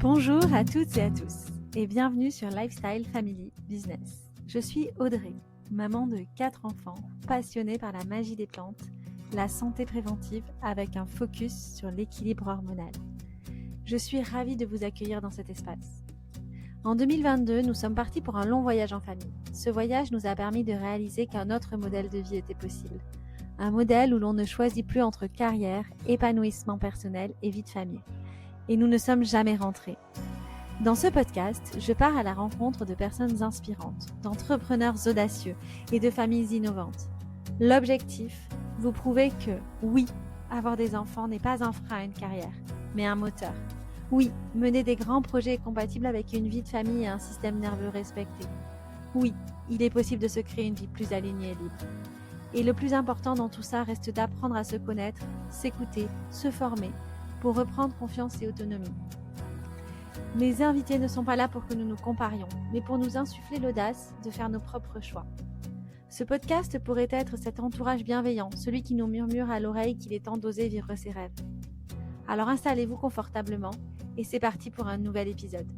Bonjour à toutes et à tous et bienvenue sur Lifestyle Family Business. Je suis Audrey, maman de 4 enfants, passionnée par la magie des plantes, la santé préventive avec un focus sur l'équilibre hormonal. Je suis ravie de vous accueillir dans cet espace. En 2022, nous sommes partis pour un long voyage en famille. Ce voyage nous a permis de réaliser qu'un autre modèle de vie était possible. Un modèle où l'on ne choisit plus entre carrière, épanouissement personnel et vie de famille. Et nous ne sommes jamais rentrés. Dans ce podcast, je pars à la rencontre de personnes inspirantes, d'entrepreneurs audacieux et de familles innovantes. L'objectif, vous prouver que oui, avoir des enfants n'est pas un frein à une carrière, mais un moteur. Oui, mener des grands projets est compatible avec une vie de famille et un système nerveux respecté. Oui, il est possible de se créer une vie plus alignée et libre. Et le plus important dans tout ça reste d'apprendre à se connaître, s'écouter, se former, pour reprendre confiance et autonomie. Mes invités ne sont pas là pour que nous nous comparions, mais pour nous insuffler l'audace de faire nos propres choix. Ce podcast pourrait être cet entourage bienveillant, celui qui nous murmure à l'oreille qu'il est temps d'oser vivre ses rêves. Alors installez-vous confortablement et c'est parti pour un nouvel épisode.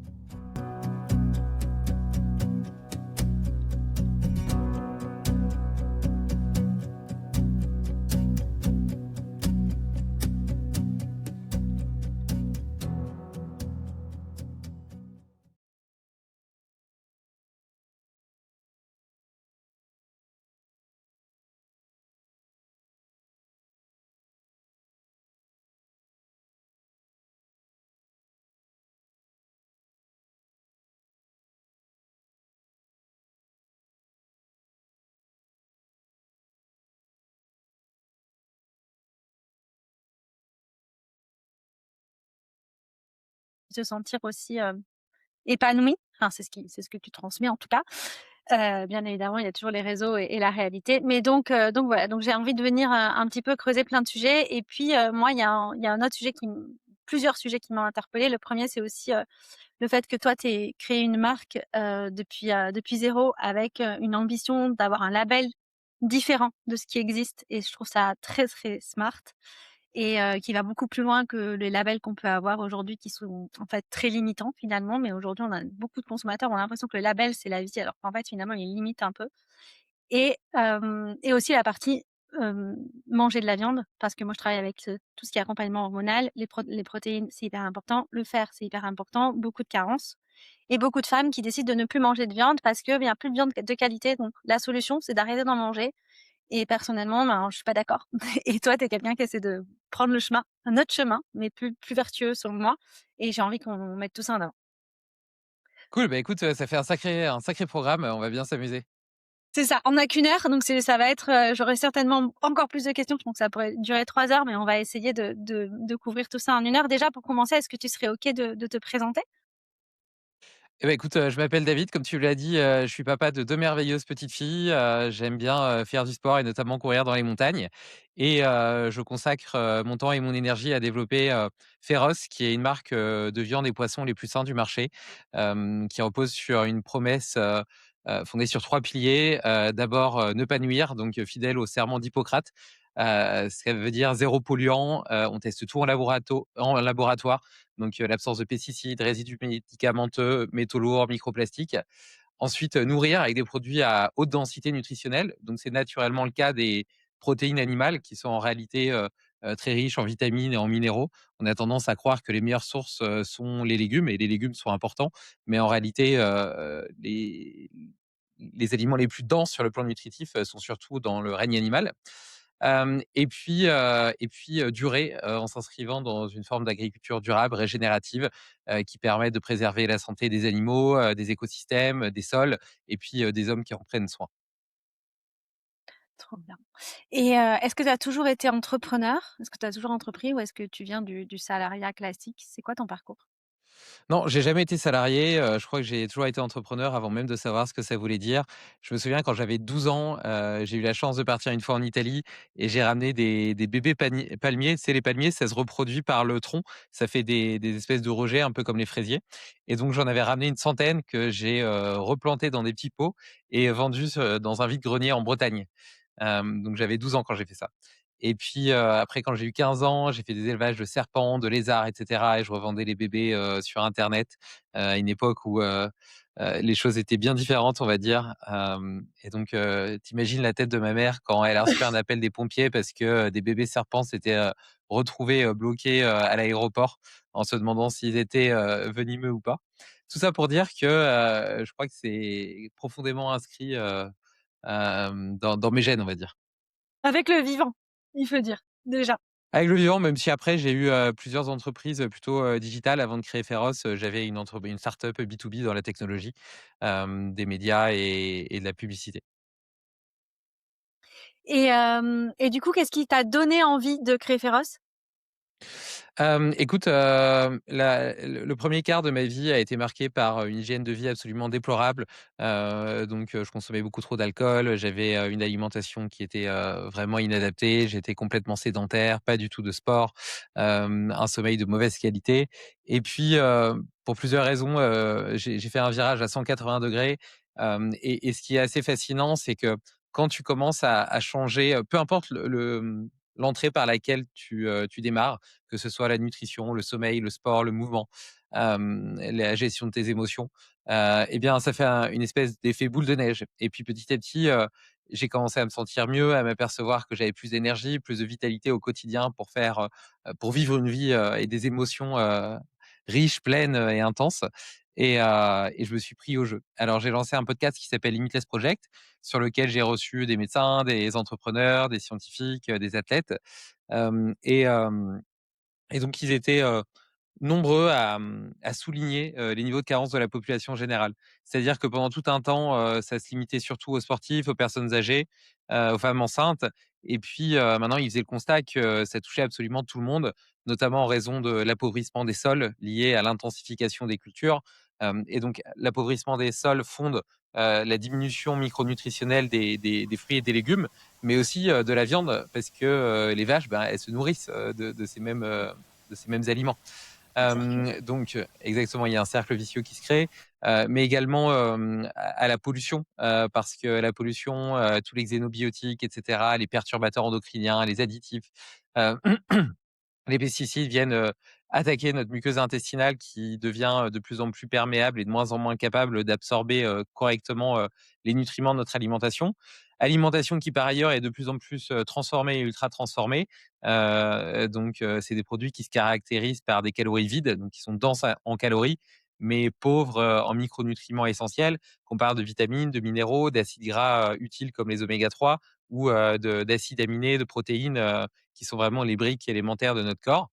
Se sentir aussi épanoui. Enfin, c'est ce que tu transmets en tout cas. Bien évidemment, il y a toujours les réseaux et la réalité. Mais donc voilà. Donc j'ai envie de venir un petit peu creuser plein de sujets. Et puis moi, il y a un autre sujet plusieurs sujets qui m'ont interpellée. Le premier, c'est aussi le fait que toi, tu aies créé une marque depuis zéro avec une ambition d'avoir un label différent de ce qui existe. Et je trouve ça très très smart et qui va beaucoup plus loin que les labels qu'on peut avoir aujourd'hui qui sont en fait très limitants finalement. Mais aujourd'hui, on a beaucoup de consommateurs ont l'impression que le label, c'est la vie, alors qu'en fait, finalement, il limite un peu. Et aussi la partie manger de la viande, parce que moi, je travaille avec tout ce qui est accompagnement hormonal, les protéines, c'est hyper important, le fer, c'est hyper important, beaucoup de carences. Et beaucoup de femmes qui décident de ne plus manger de viande parce qu'il n'y a plus de viande de qualité. Donc, la solution, c'est d'arrêter d'en manger. Et personnellement, je suis pas d'accord. Et toi, tu es quelqu'un qui essaie de prendre un autre chemin, mais plus vertueux selon moi. Et j'ai envie qu'on mette tout ça en avant. Cool, bah, écoute, ça fait un sacré programme, on va bien s'amuser. C'est ça, on n'a qu'une heure, donc ça va être, j'aurai certainement encore plus de questions. Je pense que ça pourrait durer 3 heures, mais on va essayer de couvrir tout ça en 1 heure. Déjà, pour commencer, est-ce que tu serais OK de te présenter? Eh bah, écoute, je m'appelle David, comme tu l'as dit, je suis papa de 2 merveilleuses petites filles, j'aime bien, faire du sport et notamment courir dans les montagnes et je consacre, mon temps et mon énergie à développer, Féroce, qui est une marque, de viande et poissons les plus sains du marché, qui repose sur une promesse, fondée sur 3 piliers. D'abord, ne pas nuire, donc fidèle au serment d'Hippocrate. Ça veut dire zéro polluant, on teste tout en laboratoire, donc l'absence de pesticides, résidus médicamenteux, métaux lourds, microplastiques. Ensuite, nourrir avec des produits à haute densité nutritionnelle, donc c'est naturellement le cas des protéines animales qui sont en réalité, très riches en vitamines et en minéraux. On a tendance à croire que les meilleures sources, sont les légumes et les légumes sont importants, mais en réalité, les aliments les plus denses sur le plan nutritif, sont surtout dans le règne animal. Durer, en s'inscrivant dans une forme d'agriculture durable, régénérative, qui permet de préserver la santé des animaux, des écosystèmes, des sols et puis, des hommes qui en prennent soin. Trop bien. Et est-ce que tu as toujours été entrepreneur? Est-ce que tu as toujours entrepris ou est-ce que tu viens du salariat classique? C'est quoi ton parcours? Non, j'ai jamais été salarié, je crois que j'ai toujours été entrepreneur avant même de savoir ce que ça voulait dire. Je me souviens quand j'avais 12 ans, j'ai eu la chance de partir une fois en Italie et j'ai ramené des bébés palmiers. C'est les palmiers, ça se reproduit par le tronc, ça fait des espèces de rejets un peu comme les fraisiers et donc j'en avais ramené une centaine que j'ai, replantés dans des petits pots et vendus dans un vide-grenier en Bretagne. Donc j'avais 12 ans quand j'ai fait ça Et puis, après quand j'ai eu 15 ans, j'ai fait des élevages de serpents, de lézards et cetera et je revendais les bébés, sur internet, à une époque où, les choses étaient bien différentes, on va dire. Hem Et donc, tu la tête de ma mère quand elle a reçu un appel des pompiers parce que, des bébés serpents s'étaient, retrouvés, bloqués, à l'aéroport en se demandant s'ils étaient, venimeux ou pas. Tout ça pour dire que, je crois que c'est profondément inscrit, dans mes gènes, on va dire. Avec le vivant, il faut dire, déjà. Avec le vivant, même si après j'ai eu, plusieurs entreprises, plutôt, digitales avant de créer Féroce, j'avais une start-up B2B dans la technologie, des médias et de la publicité. Et du coup, qu'est-ce qui t'a donné envie de créer Féroce? Écoute, le 1er quart de ma vie a été marqué par une hygiène de vie absolument déplorable. Donc, je consommais beaucoup trop d'alcool, j'avais, une alimentation qui était, vraiment inadaptée, j'étais complètement sédentaire, pas du tout de sport, un sommeil de mauvaise qualité et puis, pour plusieurs raisons, j'ai fait un virage à 180°, et ce qui est assez fascinant, c'est que quand tu commences à changer, peu importe l'entrée par laquelle tu démarres, que ce soit la nutrition, le sommeil, le sport, le mouvement, la gestion de tes émotions, et bien, ça fait une espèce d'effet boule de neige. Et puis petit à petit, j'ai commencé à me sentir mieux, à m'apercevoir que j'avais plus d'énergie, plus de vitalité au quotidien pour vivre une vie, et des émotions, riches, pleines, et intenses. Et je me suis pris au jeu. Alors j'ai lancé un podcast qui s'appelle Limitless Project, sur lequel j'ai reçu des médecins, des entrepreneurs, des scientifiques, des athlètes. Hem et hem et donc ils étaient, nombreux à souligner, les niveaux de carence de la population générale. C'est-à-dire que pendant tout un temps, ça se limitait surtout aux sportifs, aux personnes âgées, aux femmes enceintes et puis, maintenant ils faisaient le constat que ça touchait absolument tout le monde, notamment en raison de l'appauvrissement des sols lié à l'intensification des cultures. Et donc l'appauvrissement des sols fonde, la diminution micronutritionnelle des fruits et des légumes, mais aussi, de la viande parce que, les vaches, ben, elles se nourrissent, de ces mêmes aliments. Un cercle. Donc, exactement, il y a un cercle vicieux qui se crée, mais également, à la pollution, parce que la pollution, tous les xénobiotiques et cetera, les perturbateurs endocriniens, les additifs, heu les pesticides viennent, attaquer notre muqueuse intestinale qui devient, de plus en plus perméable et de moins en moins capable d'absorber, correctement, les nutriments de notre alimentation. Alimentation qui par ailleurs est de plus en plus, transformée et ultra transformée. C'est des produits qui se caractérisent par des calories vides, donc qui sont denses en calories, mais pauvres, en micronutriments essentiels, qu'on parle de vitamines, de minéraux, d'acides gras, utiles comme les oméga 3 ou, d'acides aminés, de protéines, qui sont vraiment les briques élémentaires de notre corps.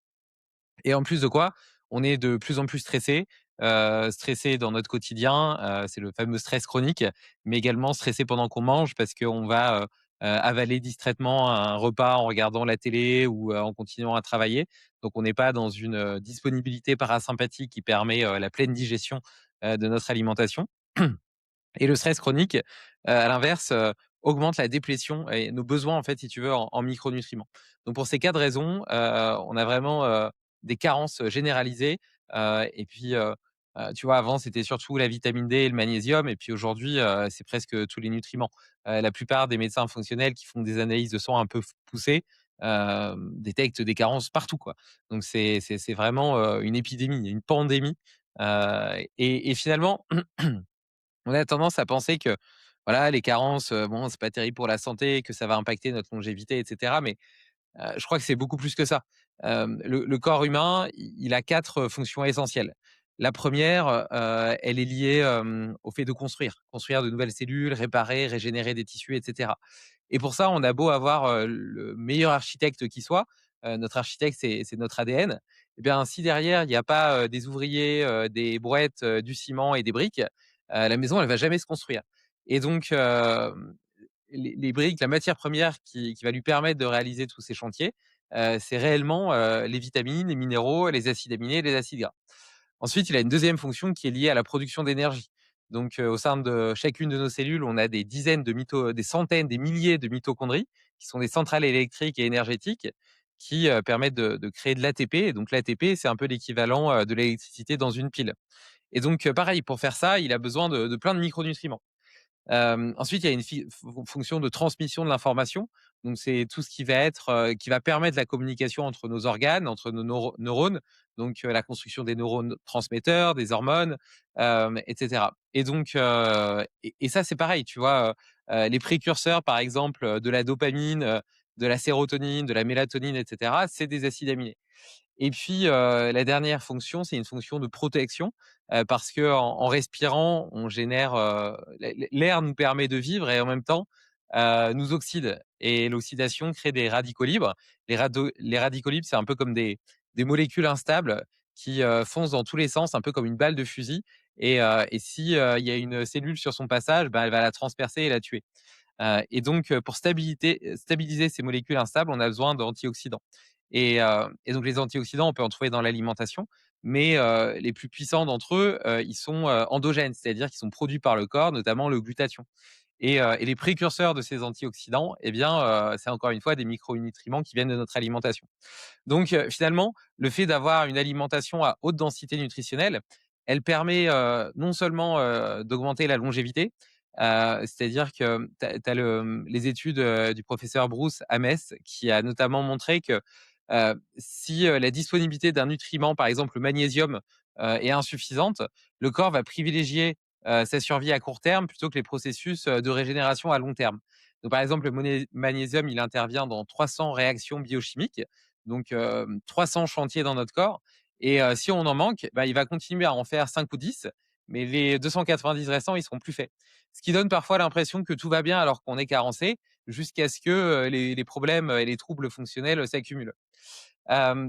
Et en plus de quoi, on est de plus en plus stressé dans notre quotidien, c'est le fameux stress chronique, mais également stressé pendant qu'on mange parce qu'on va, avaler distraitement un repas en regardant la télé ou, en continuant à travailler. Donc on n'est pas dans une, disponibilité parasympathique qui permet, la pleine digestion, de notre alimentation. Et le stress chronique, à l'inverse, augmente la déplétion et nos besoins, en fait, si tu veux, en micronutriments. Donc pour ces 4 raisons, on a vraiment, des carences, généralisées, et puis, tu vois, avant, c'était surtout la vitamine D et le magnésium et puis aujourd'hui, c'est presque tous les nutriments. La plupart des médecins fonctionnels qui font des analyses de sang un peu poussées, détectent des carences partout, quoi. Donc c'est vraiment, une épidémie, une pandémie, et finalement on a tendance à penser que, voilà, les carences, bon, c'est pas terrible pour la santé, que ça va impacter notre longévité et cetera, mais je crois que c'est beaucoup plus que ça. Le corps humain, il a 4 fonctions essentielles. La première, elle est liée, au fait de construire de nouvelles cellules, réparer, régénérer des tissus et cetera. Et pour ça, on a beau avoir, le meilleur architecte qui soit, notre architecte, c'est notre ADN. Et bien, si derrière, il n'y a pas, des ouvriers, des brouettes, du ciment et des briques, la maison, elle va jamais se construire. Et donc, les briques, la matière première qui va lui permettre de réaliser tous ces chantiers, c'est réellement, les vitamines, les minéraux, les acides aminés, les acides gras. Ensuite, il a une deuxième fonction qui est liée à la production d'énergie. Donc, au sein de chacune de nos cellules, on a des centaines, des milliers de mitochondries, qui sont des centrales électriques et énergétiques, qui, permettent de créer de l'ATP. Et donc l'ATP, c'est un peu l'équivalent, de l'électricité dans une pile. Et donc, pareil, pour faire ça, il a besoin de plein de micronutriments. Ensuite, il y a une fonction de transmission de l'information. Donc c'est tout ce qui va être, qui va permettre la communication entre nos organes, entre nos neurones, donc la construction des neurones transmetteurs, des hormones, et cetera. Et donc et ça, c'est pareil, tu vois? Les précurseurs, par exemple, de la dopamine, de la sérotonine, de la mélatonine, et cetera, c'est des acides aminés. Et puis, la dernière fonction, c'est une fonction de protection, parce qu'en respirant, on génère, l'air nous permet de vivre et en même temps, nous oxyde et l'oxydation crée des radicaux libres. Les radicaux libres, c'est un peu comme des molécules instables qui, foncent dans tous les sens, un peu comme une balle de fusil et si, il y a une cellule sur son passage, bah, elle va la transpercer et la tuer. Et donc, pour stabiliser ces molécules instables, on a besoin d'antioxydants. Et donc les antioxydants, on peut en trouver dans l'alimentation, mais les plus puissants d'entre eux, ils sont, endogènes, c'est-à-dire qu'ils sont produits par le corps, notamment le glutathion. Et les précurseurs de ces antioxydants, eh bien, c'est encore une fois des micronutriments qui viennent de notre alimentation. Donc, finalement, le fait d'avoir une alimentation à haute densité nutritionnelle, elle permet, non seulement, d'augmenter la longévité, c'est-à-dire que tu as les études, du professeur Bruce Ames qui a notamment montré que, si, la disponibilité d'un nutriment, par exemple le magnésium, est insuffisante, le corps va privilégier, sa survie à court terme plutôt que les processus, de régénération à long terme. Donc par exemple, le magnésium, il intervient dans 300 réactions biochimiques, donc 300 chantiers dans notre corps et si on en manque, bah, il va continuer à en faire 5 ou 10, mais les 290 restants, ils seront plus faits. Ce qui donne parfois l'impression que tout va bien alors qu'on est carencé, jusqu'à ce que, les problèmes et les troubles fonctionnels s'accumulent.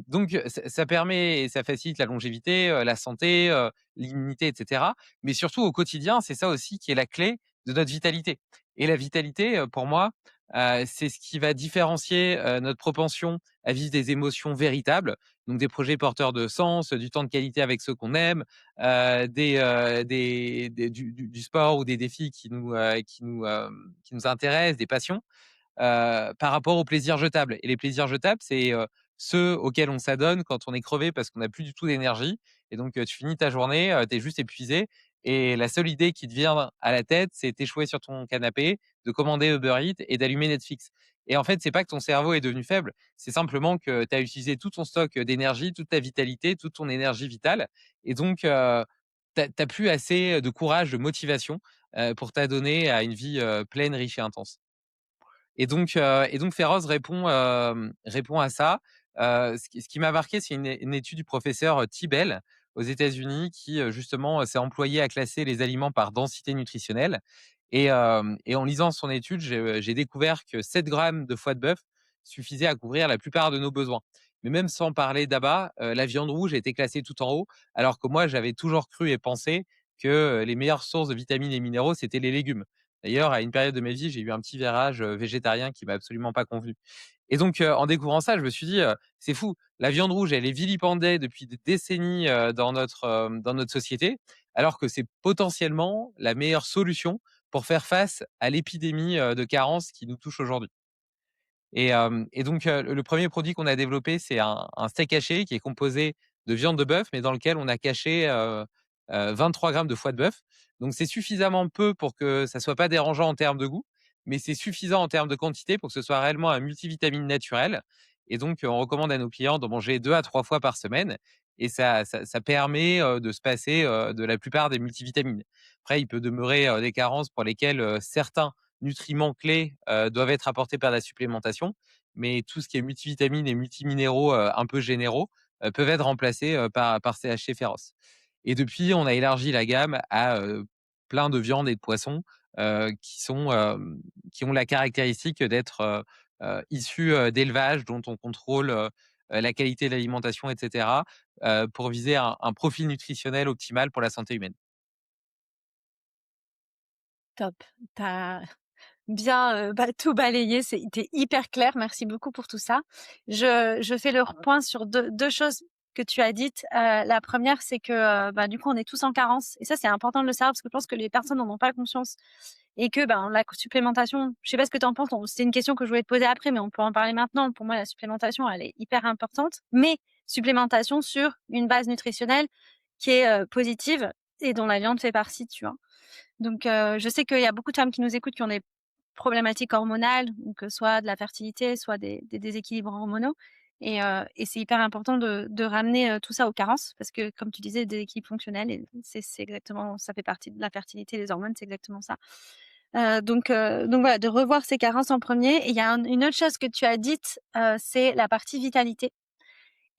Donc ça permet et ça facilite la longévité, la santé, l'immunité et cetera. Mais surtout au quotidien, c'est ça aussi qui est la clé de notre vitalité. Et la vitalité, pour moi, c'est ce qui va différencier, notre propension à vivre des émotions véritables, donc des projets porteurs de sens, du temps de qualité avec ceux qu'on aime, des du sport ou des défis qui nous intéressent, des passions par rapport aux plaisirs jetables. Et les plaisirs jetables, c'est ceux auxquels on s'adonne quand on est crevé parce qu'on n'a plus du tout d'énergie. Et donc, tu finis ta journée, tu es juste épuisé. Et la seule idée qui te vient à la tête, c'est d'échouer sur ton canapé, de commander Uber Eats et d'allumer Netflix. Et en fait, c'est pas que ton cerveau est devenu faible, c'est simplement que tu as utilisé tout ton stock d'énergie, toute ta vitalité, toute ton énergie vitale. Et donc, tu n'as plus assez de courage, de motivation pour t'adonner à une vie pleine, riche et intense. Et donc Feroz répond à ça. Ce qui m'a marqué, c'est une étude du professeur, Tibel aux États-Unis qui, justement, s'est employé à classer les aliments par densité nutritionnelle et en lisant son étude, j'ai découvert que 7 grammes de foie de bœuf suffisaient à couvrir la plupart de nos besoins. Mais même sans parler d'abats, la viande rouge a été classée tout en haut, alors que moi, j'avais toujours cru et pensé que, les meilleures sources de vitamines et minéraux, c'était les légumes. D'ailleurs, à une période de ma vie, j'ai eu un petit virage, végétarien qui m'a absolument pas convenu. Et donc, en découvrant ça, je me suis dit, «C'est fou, la viande rouge, elle est vilipendée depuis des décennies, dans notre société, alors que c'est potentiellement la meilleure solution pour faire face à l'épidémie, de carence qui nous touche aujourd'hui». Et donc, le 1er produit qu'on a développé, c'est un steak haché qui est composé de viande de bœuf, mais dans lequel on a caché, 23 grammes de foie de bœuf. Donc c'est suffisamment peu pour que ça soit pas dérangeant en termes de goût, mais c'est suffisant en termes de quantité pour que ce soit réellement un multivitamine naturel. Et donc, on recommande à nos clients d'en manger 2 à 3 fois par semaine et ça permet, de se passer, de la plupart des multivitamines. Après, il peut demeurer, des carences pour lesquelles, certains nutriments clés, doivent être apportés par la supplémentation, mais tout ce qui est multivitamines et multiminéraux, un peu généraux, peuvent être remplacés, par CHC Féroce. Et depuis, on a élargi la gamme à, plein de viandes et de poissons, qui ont la caractéristique d'être, issus, d'élevage dont on contrôle, la qualité de l'alimentation et cetera, pour viser un profil nutritionnel optimal pour la santé humaine. Top. Tu bien, tout balayé, tu hyper clair. Merci beaucoup pour tout ça. Je fais le point sur deux choses que tu as dites. La première, c'est que, du coup, on est tous en carence et ça, c'est important de le savoir parce que je pense que les personnes n'en ont pas conscience et que, la supplémentation, je sais pas ce que tu en penses, c'est une question que je voulais te poser après, mais on peut en parler maintenant. Pour moi, la supplémentation, elle est hyper importante, mais supplémentation sur une base nutritionnelle qui est, positive et dont la viande fait partie, tu vois? Donc, je sais qu'il y a beaucoup de femmes qui nous écoutent qui ont des problématiques hormonales, donc soit de la fertilité, soit des déséquilibres hormonaux et c'est hyper important de ramener, tout ça aux carences parce que comme tu disais, déséquilibre fonctionnel et c'est exactement ça fait partie de la fertilité, les hormones, c'est exactement ça. Donc voilà, de revoir ces carences en premier. Et il y a une autre chose que tu as dite, c'est la partie vitalité.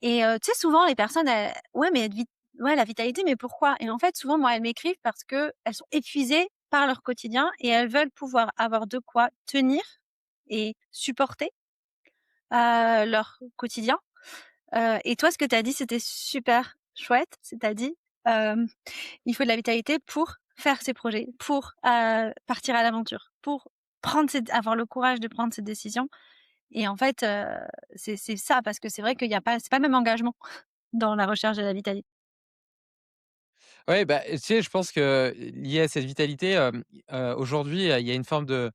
Et tu sais, souvent les personnes, elles: «Ouais, mais être vit ouais, la vitalité, mais pourquoi?» Et en fait, souvent, moi, elles m'écrivent parce qu'elles sont épuisées par leur quotidien et elles veulent pouvoir avoir de quoi tenir et supporter, leur quotidien. Et toi, ce que tu as dit, c'était super chouette. C'est tu as dit, il faut de la vitalité pour faire ses projets, pour, partir à l'aventure, pour avoir le courage de prendre cette décision. Et en fait, c'est ça parce que c'est vrai qu'il y a pas c'est pas le même engagement dans la recherche de la vitalité. Ouais, bah, tu sais, je pense que lié à cette vitalité, aujourd'hui, il y a une forme de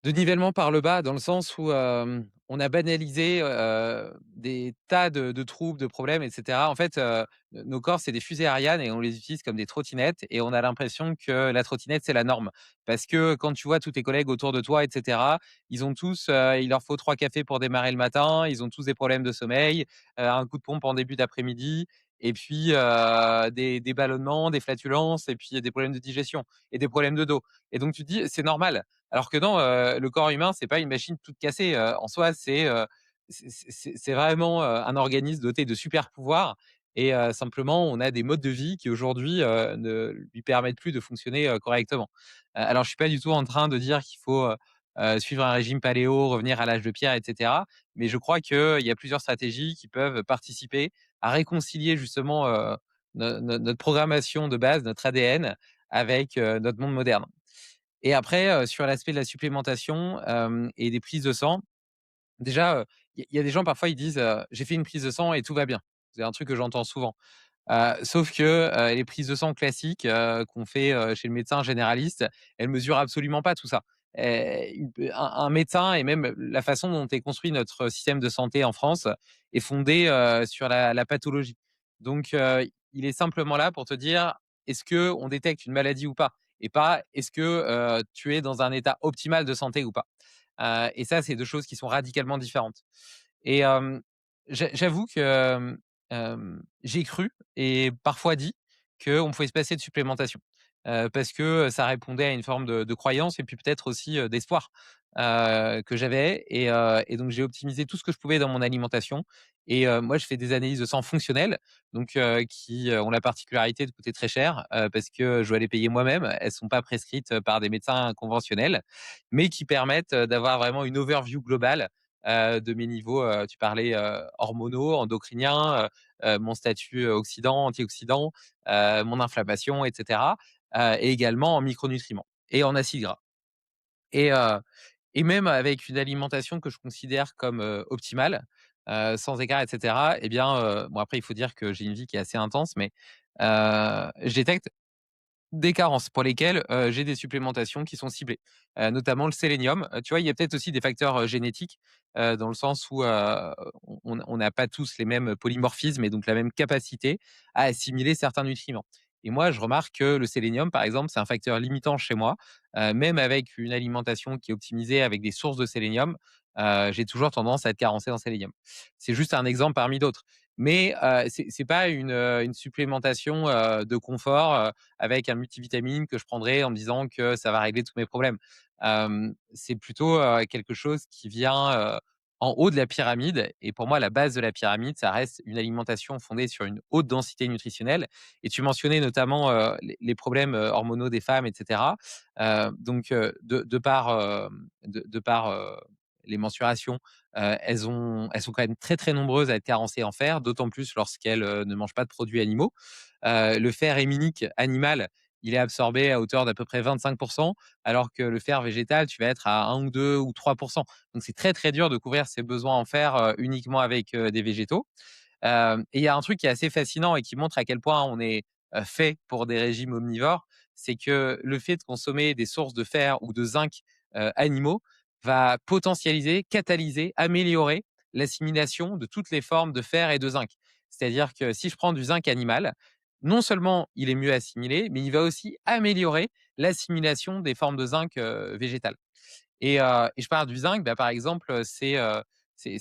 nivellement par le bas, dans le sens où, on a banalisé, des tas de troubles, de problèmes et cetera. En fait, nos corps, c'est des fusées Ariane et on les utilise comme des trottinettes et on a l'impression que la trottinette, c'est la norme. Parce que quand tu vois tous tes collègues autour de toi et cetera, ils ont tous, il leur faut 3 cafés pour démarrer le matin, ils ont tous des problèmes de sommeil, un coup de pompe en début d'après-midi et puis, des ballonnements, des flatulences et puis des problèmes de digestion et des problèmes de dos et donc tu te dis: «C'est normal». Alors que non, le corps humain, c'est pas une machine toute cassée, en soi, c'est vraiment, un organisme doté de super pouvoirs et simplement, on a des modes de vie qui aujourd'hui, ne lui permettent plus de fonctionner, correctement. Alors je suis pas du tout en train de dire qu'il faut, suivre un régime paléo, revenir à l'âge de pierre et cetera, mais je crois qu'il y a plusieurs stratégies qui peuvent participer à réconcilier justement, notre programmation de base, notre ADN avec, notre monde moderne. Et après, sur l'aspect de la supplémentation, et des prises de sang, déjà, il y a des gens parfois ils disent, «J'ai fait une prise de sang et tout va bien». C'est un truc que j'entends souvent. Sauf que, les prises de sang classiques, qu'on fait, chez le médecin généraliste, elles mesurent absolument pas tout ça. Un médecin et même la façon dont est construit notre système de santé en France est fondée, sur la pathologie. Donc, il est simplement là pour te dire: «Est-ce qu'on détecte une maladie ou pas?» et pas: «Est-ce que, tu es dans un état optimal de santé ou pas?» Et ça, c'est 2 choses qui sont radicalement différentes. Et j'avoue que, j'ai cru et parfois dit qu'on pouvait se passer de supplémentation, parce que ça répondait à une forme de croyance et puis peut-être aussi, d'espoir, que j'avais et donc j'ai optimisé tout ce que je pouvais dans mon alimentation et moi je fais des analyses de sang fonctionnelles donc qui, ont la particularité de coûter très cher, parce que je dois les payer moi-même. Elles sont pas prescrites, par des médecins conventionnels, mais qui permettent, d'avoir vraiment une overview globale, de mes niveaux, tu parlais, hormonaux, endocriniens, mon statut, oxydant, antioxydant, mon inflammation et cetera, et également en micronutriments et en acides gras et heu et même avec une alimentation que je considère comme, optimale, sans écart et cetera et bien, bon après il faut dire que j'ai une vie qui est assez intense mais, je détecte des carences pour lesquelles, j'ai des supplémentations qui sont ciblées, notamment le sélénium. Tu vois, il y a peut-être aussi des facteurs, génétiques, dans le sens où, on n'a pas tous les mêmes polymorphismes et donc la même capacité à assimiler certains nutriments. Et moi, je remarque que le sélénium, par exemple, c'est un facteur limitant chez moi, même avec une alimentation qui est optimisée avec des sources de sélénium, j'ai toujours tendance à être carencé en sélénium. C'est juste un exemple parmi d'autres. Mais, c'est pas une supplémentation, de confort, avec un multivitamine que je prendrai en me disant que ça va régler tous mes problèmes. C'est plutôt, quelque chose qui vient, en haut de la pyramide et pour moi, la base de la pyramide, ça reste une alimentation fondée sur une haute densité nutritionnelle et tu mentionnais notamment, les problèmes, hormonaux des femmes et cetera. Donc, de par, les mensurations, elles sont quand même très, très nombreuses à être carencées en fer, d'autant plus lorsqu'elles, ne mangent pas de produits animaux. Le fer héminique animal, il est absorbé à hauteur d'à peu près 25 alors que le fer végétal, tu vas être à 1 ou 2 ou 3. Donc c'est très, très dur de couvrir ses besoins en fer, uniquement avec, des végétaux. Et il y a un truc qui est assez fascinant et qui montre à quel point on est, fait pour des régimes omnivores, c'est que le fait de consommer des sources de fer ou de zinc, animaux va potentialiser, catalyser, améliorer l'assimilation de toutes les formes de fer et de zinc. C'est-à-dire que si je prends du zinc animal, non seulement il est mieux assimilé, mais il va aussi améliorer l'assimilation des formes de zinc, végétales. Et je parle du zinc, par exemple, c'est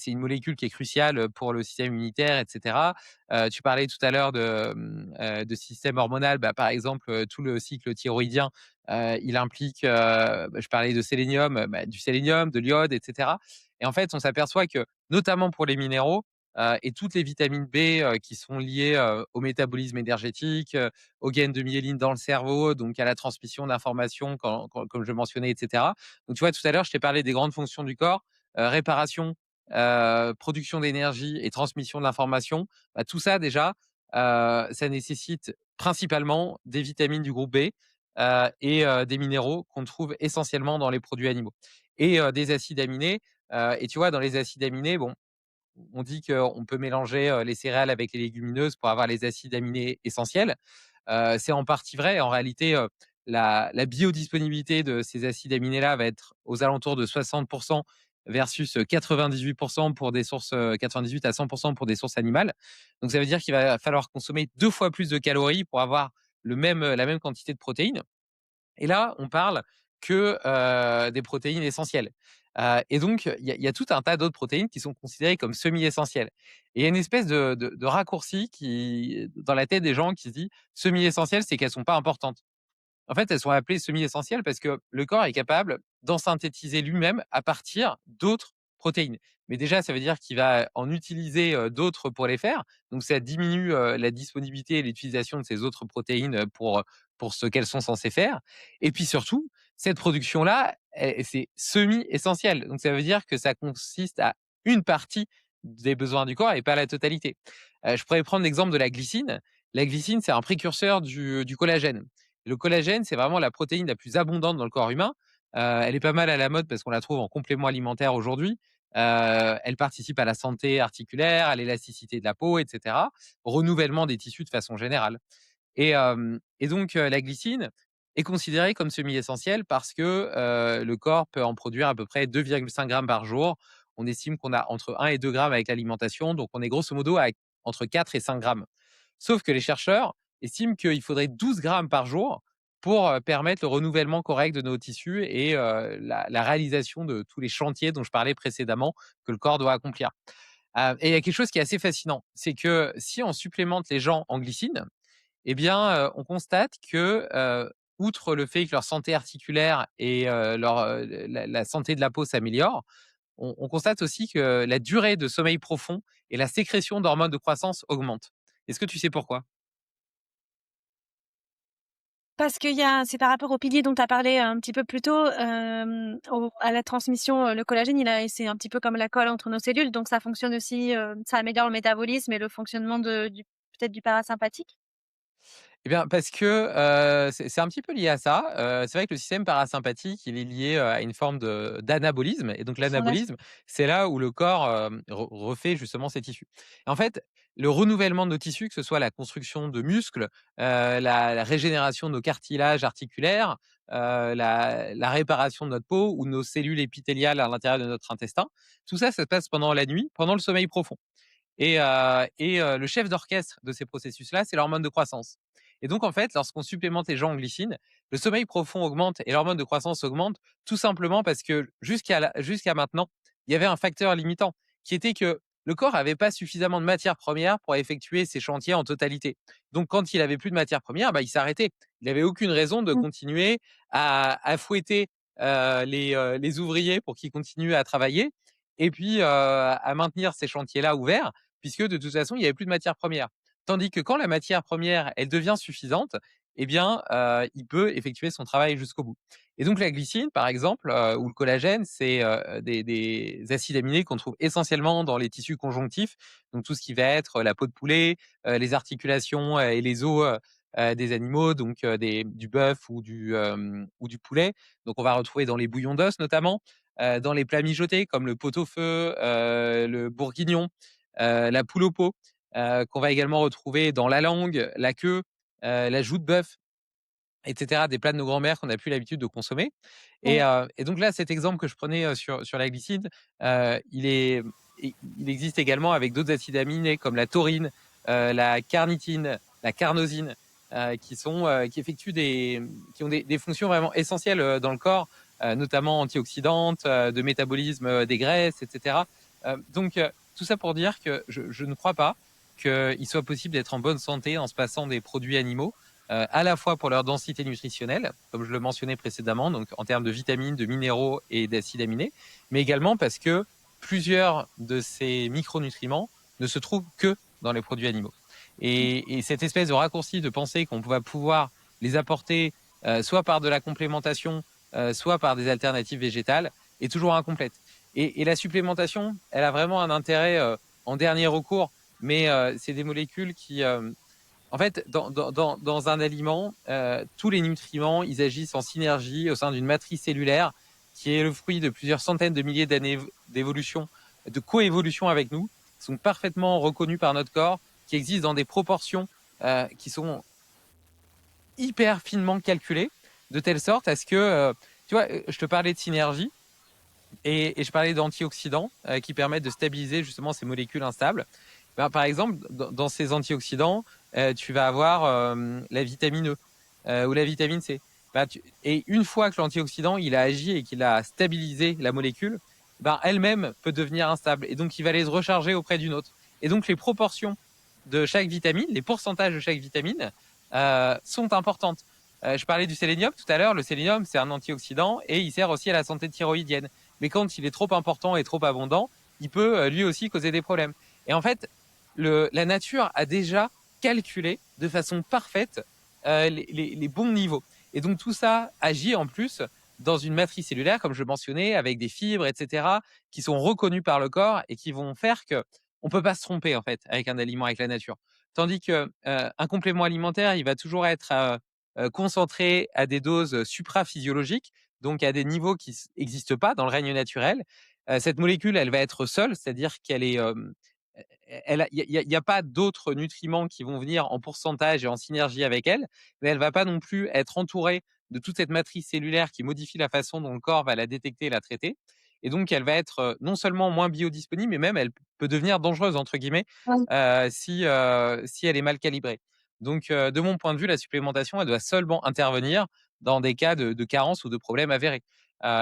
une molécule qui est cruciale pour le système immunitaire, et cetera. Tu parlais tout à l'heure de système hormonal, par exemple, tout le cycle thyroïdien, il implique, je parlais de sélénium, du sélénium, de l'iode, et cetera. Et en fait, on s'aperçoit que, notamment pour les minéraux, et toutes les vitamines B, qui sont liées, au métabolisme énergétique, aux gaines de myéline dans le cerveau, donc à la transmission d'informations comme je mentionnais, et cetera. Donc tu vois, tout à l'heure, je t'ai parlé des grandes fonctions du corps, réparation, production d'énergie et transmission de l'information. Tout ça déjà, ça nécessite principalement des vitamines du groupe B, et des minéraux qu'on trouve essentiellement dans les produits animaux et des acides aminés, et tu vois, dans les acides aminés, bon, on dit qu'on peut mélanger les céréales avec les légumineuses pour avoir les acides aminés essentiels. C'est en partie vrai. En réalité, la biodisponibilité de ces acides aminés-là va être aux alentours de 60% versus 98% pour des sources, 98 à 100% pour des sources animales. Donc ça veut dire qu'il va falloir consommer 2 fois plus de calories pour avoir la même quantité de protéines. Et là, on parle que des protéines essentielles. Et donc, il y a tout un tas d'autres protéines qui sont considérées comme semi-essentielles. Et il y a une espèce de raccourci dans la tête des gens qui se dit semi-essentielles, c'est qu'elles ne sont pas importantes. En fait, elles sont appelées semi-essentielles parce que le corps est capable d'en synthétiser lui-même à partir d'autres protéines. Mais déjà, ça veut dire qu'il va en utiliser d'autres pour les faire. Donc, ça diminue la disponibilité et l'utilisation de ces autres protéines pour ce qu'elles sont censées faire. Et puis surtout, cette production-là, c'est semi-essentiel. Donc, ça veut dire que ça consiste à une partie des besoins du corps et pas la totalité. Je pourrais prendre l'exemple de la glycine. La glycine, c'est un précurseur du collagène. Le collagène, c'est vraiment la protéine la plus abondante dans le corps humain. Elle est pas mal à la mode parce qu'on la trouve en complément alimentaire aujourd'hui. Elle participe à la santé articulaire, à l'élasticité de la peau, et cetera, au renouvellement des tissus de façon générale. Et donc, la glycine est considérée comme semi-essentielle parce que le corps peut en produire à peu près 2,5 grammes par jour. On estime qu'on a entre 1 et 2 grammes avec l'alimentation, donc on est grosso modo à entre 4 et 5 grammes. Sauf que les chercheurs estiment qu'il faudrait 12 grammes par jour pour permettre le renouvellement correct de nos tissus et la réalisation de tous les chantiers dont je parlais précédemment que le corps doit accomplir. Et il y a quelque chose qui est assez fascinant, c'est que si on supplémente les gens en glycine, eh bien, on constate que, outre le fait que leur santé articulaire et la santé de la peau s'améliore, on constate aussi que la durée de sommeil profond et la sécrétion d'hormones de croissance augmentent. Est-ce que tu sais pourquoi? Parce c'est par rapport au pilier dont tu as parlé un petit peu plus tôt, à la transmission, le collagène, c'est un petit peu comme la colle entre nos cellules, donc ça fonctionne aussi, ça améliore le métabolisme et le fonctionnement peut-être du parasympathique? Eh bien, parce que, c'est un petit peu lié à ça. C'est vrai que le système parasympathique, il est lié, à une forme d'anabolisme et donc Ouais. l'anabolisme, c'est là où le corps, refait justement ses tissus. Et en fait, le renouvellement de nos tissus, que ce soit la construction de muscles, la régénération de nos cartilages articulaires, la réparation de notre peau ou nos cellules épithéliales à l'intérieur de notre intestin, tout ça, ça se passe pendant la nuit, pendant le sommeil profond. Et le chef d'orchestre de ces processus-là, c'est l'hormone de croissance. Et donc, en fait, lorsqu'on supplémente les gens en glycine, le sommeil profond augmente et l'hormone de croissance augmente, tout simplement parce que jusqu'à maintenant, il y avait un facteur limitant qui était que le corps n'avait pas suffisamment de matières premières pour effectuer ses chantiers en totalité. Donc, quand il avait plus de matières premières, il s'arrêtait. Il n'avait aucune raison de Mmh. continuer à fouetter les ouvriers pour qu'ils continuent à travailler et puis à maintenir ces chantiers-là ouverts puisque de toute façon, il n'y avait plus de matière première. Tandis que quand la matière première, elle devient suffisante, eh bien, il peut effectuer son travail jusqu'au bout. Et donc la glycine, par exemple, ou le collagène, c'est des acides aminés qu'on trouve essentiellement dans les tissus conjonctifs, donc tout ce qui va être la peau de poulet, les articulations et les os des animaux, donc du bœuf ou du poulet. Donc on va retrouver dans les bouillons d'os notamment, dans les plats mijotés comme le pot-au-feu, le bourguignon, la poule au pot, qu'on va également retrouver dans la langue, la queue, la joue de bœuf, et cetera, des plats de nos grands-mères qu'on n'a plus l'habitude de consommer. Ouais. Et donc là, cet exemple que je prenais sur la glycine, il existe également avec d'autres acides aminés comme la taurine, la carnitine, la carnosine, qui effectuent qui ont des fonctions vraiment essentielles dans le corps notamment antioxydantes, de métabolisme des graisses, etc. Donc, tout ça pour dire que je ne crois pas qu'il soit possible d'être en bonne santé en se passant des produits animaux, à la fois pour leur densité nutritionnelle, comme je le mentionnais précédemment, donc en termes de vitamines, de minéraux et d'acides aminés, mais également parce que plusieurs de ces micronutriments ne se trouvent que dans les produits animaux. Et cette espèce de raccourci de penser qu'on va pouvoir les apporter soit par de la complémentation, soit par des alternatives végétales, est toujours incomplète. Et la supplémentation, elle a vraiment un intérêt en dernier recours, mais c'est des molécules qui, en fait, dans un aliment, tous les nutriments, ils agissent en synergie au sein d'une matrice cellulaire qui est le fruit de plusieurs centaines de milliers d'années d'évolution, de coévolution avec nous, qui sont parfaitement reconnus par notre corps, qui existent dans des proportions qui sont hyper finement calculées, de telle sorte à ce que, tu vois, je te parlais de synergie et je parlais d'antioxydants qui permettent de stabiliser justement ces molécules instables. Ben, par exemple, dans ces antioxydants, tu vas avoir la vitamine E ou la vitamine C. Ben, et une fois que l'antioxydant il a agi et qu'il a stabilisé la molécule, ben, elle-même peut devenir instable. Et donc, il va aller se recharger auprès d'une autre. Et donc, les proportions de chaque vitamine, les pourcentages de chaque vitamine sont importantes. Je parlais du sélénium tout à l'heure. Le sélénium, c'est un antioxydant et il sert aussi à la santé thyroïdienne. Mais quand il est trop important et trop abondant, il peut lui aussi causer des problèmes. Et en fait, la nature a déjà calculé de façon parfaite les bons niveaux. Et donc tout ça agit en plus dans une matrice cellulaire, comme je mentionnais, avec des fibres, etc., qui sont reconnues par le corps et qui vont faire que on peut pas se tromper en fait avec un aliment, avec la nature. Tandis que un complément alimentaire, il va toujours être concentré à des doses supraphysiologiques, donc à des niveaux qui n'existent pas dans le règne naturel. Cette molécule, elle va être seule, c'est-à-dire qu'elle est il y a pas d'autres nutriments qui vont venir en pourcentage et en synergie avec elle, mais elle va pas non plus être entourée de toute cette matrice cellulaire qui modifie la façon dont le corps va la détecter et la traiter. Et donc, elle va être non seulement moins biodisponible, mais même elle peut devenir dangereuse entre guillemets Oui. si elle est mal calibrée. Donc, de mon point de vue, la supplémentation, elle doit seulement intervenir dans des cas de carence ou de problèmes avérés.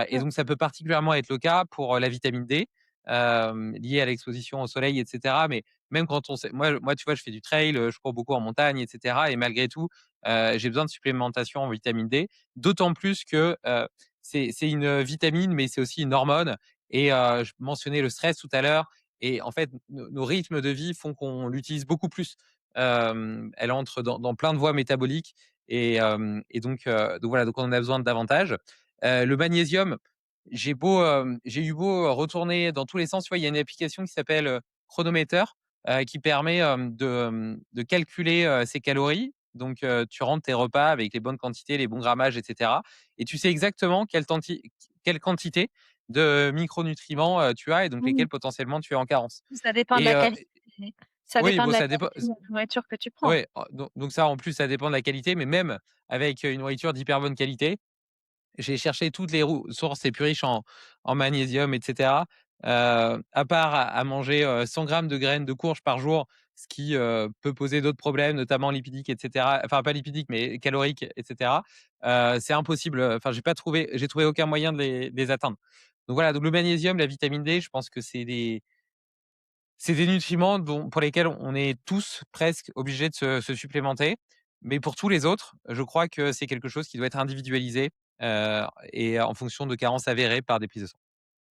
Et donc, ça peut particulièrement être le cas pour la vitamine D, liées à l'exposition au soleil, etc. Mais même quand on sait, moi, tu vois, je fais du trail, je cours beaucoup en montagne, etc. Et malgré tout, j'ai besoin de supplémentation en vitamine D. D'autant plus que c'est une vitamine, mais c'est aussi une hormone. Et je mentionnais le stress tout à l'heure. Et en fait, nos rythmes de vie font qu'on l'utilise beaucoup plus. Elle entre dans plein de voies métaboliques. Et donc voilà, donc on en a besoin de davantage. Le magnésium, j'ai eu beau retourner dans tous les sens, tu vois, il y a une application qui s'appelle Chronometer qui permet de calculer ses calories. Donc, tu rentres tes repas avec les bonnes quantités, les bons grammages, etc. Et tu sais exactement quelle quantité de micronutriments tu as et donc Mmh. lesquels potentiellement tu es en carence. Ça dépend de Et la qualité. Ça oui, dépend bon, de la ça dépend. qualité de la nourriture que tu prends. Ouais, donc ça, en plus, ça dépend de la qualité, mais même avec une nourriture d'hyper bonne qualité, j'ai cherché toutes les sources les plus riches en magnésium, et cetera. À part à manger 100 grammes de graines de courge par jour, ce qui peut poser d'autres problèmes, notamment lipidiques, et cetera. Enfin, pas lipidiques, mais caloriques, et cetera. C'est impossible. Enfin, j'ai trouvé aucun moyen de les atteindre. Donc voilà, donc le magnésium, la vitamine D, je pense que c'est des nutriments pour lesquels on est tous presque obligés de se supplémenter. Mais pour tous les autres, je crois que c'est quelque chose qui doit être individualisé et en fonction de carences avérées par des prises de sang.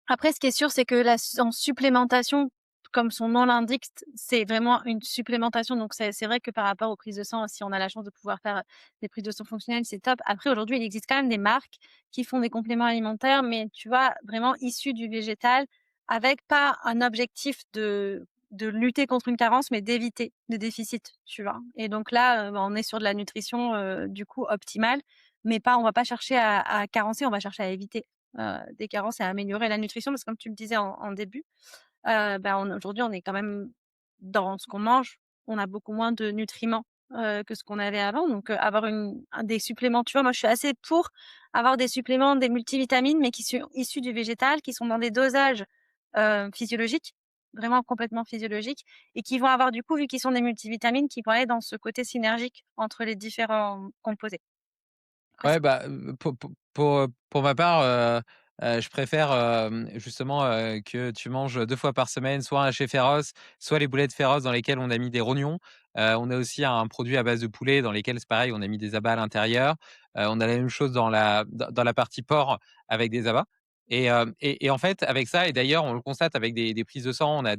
Après, ce qui est sûr, c'est que en supplémentation, comme son nom l'indique, c'est vraiment une supplémentation. Donc, c'est vrai que par rapport aux prises de sang, si on a la chance de pouvoir faire des prises de sang fonctionnelles, c'est top. Après, aujourd'hui, il existe quand même des marques qui font des compléments alimentaires, mais tu vois, vraiment issus du végétal, avec pas un objectif de lutter contre une carence, mais d'éviter des déficits, tu vois. Et donc là, on est sur de la nutrition, du coup, optimale, mais pas, on va pas chercher à carencer, on va chercher à éviter des carences et à améliorer la nutrition. Parce que comme tu le disais en début, aujourd'hui, on est quand même dans ce qu'on mange, on a beaucoup moins de nutriments, que ce qu'on avait avant. Donc, avoir des suppléments, tu vois? Moi, je suis assez pour avoir des suppléments, des multivitamines, mais qui sont issus du végétal, qui sont dans des dosages, physiologiques, vraiment complètement physiologiques et qui vont avoir du coup, vu qu'ils sont des multivitamines, qui vont aller dans ce côté synergique entre les différents composés. Ouais, bah, pour ma part, je préfère, justement, que tu manges 2 fois par semaine, soit un chez Féroce, soit les boulettes Féroce dans lesquelles on a mis des rognons. On a aussi un produit à base de poulet dans lesquels c'est pareil, on a mis des abats à l'intérieur. On a la même chose dans la partie porc avec des abats et en fait, avec ça et d'ailleurs, on le constate avec des prises de sang, on a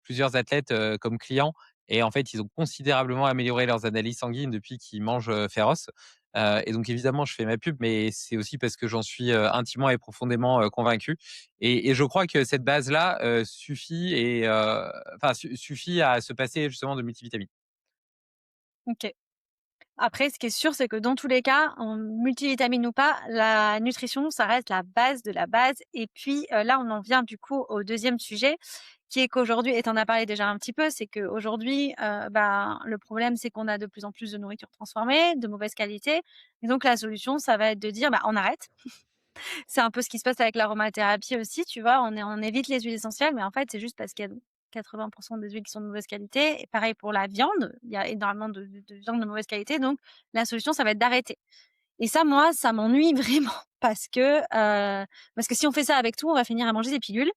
plusieurs athlètes, comme clients et en fait, ils ont considérablement amélioré leurs analyses sanguines depuis qu'ils mangent, Féroce. Et donc évidemment, je fais ma pub, mais c'est aussi parce que j'en suis, intimement et profondément, convaincu et je crois que cette base-là, suffit enfin suffit à se passer justement de multivitamines. OK. Après, ce qui est sûr, c'est que dans tous les cas, en multivitamine ou pas, la nutrition, ça reste la base de la base. Et puis, là, on en vient du coup au deuxième sujet, qui est qu'aujourd'hui, et tu en as parlé déjà un petit peu, c'est qu'aujourd'hui, bah, le problème, c'est qu'on a de plus en plus de nourriture transformée, de mauvaise qualité. Et donc, la solution, ça va être de dire, bah, on arrête. C'est un peu ce qui se passe avec l'aromathérapie aussi, tu vois? On évite les huiles essentielles, mais en fait, c'est juste parce qu'il y a 80 des huiles qui sont de mauvaise qualité et pareil pour la viande, il y a énormément de viande de mauvaise qualité, donc la solution, ça va être d'arrêter et ça, moi, ça m'ennuie vraiment parce que si on fait ça avec tout, on va finir à manger des pilules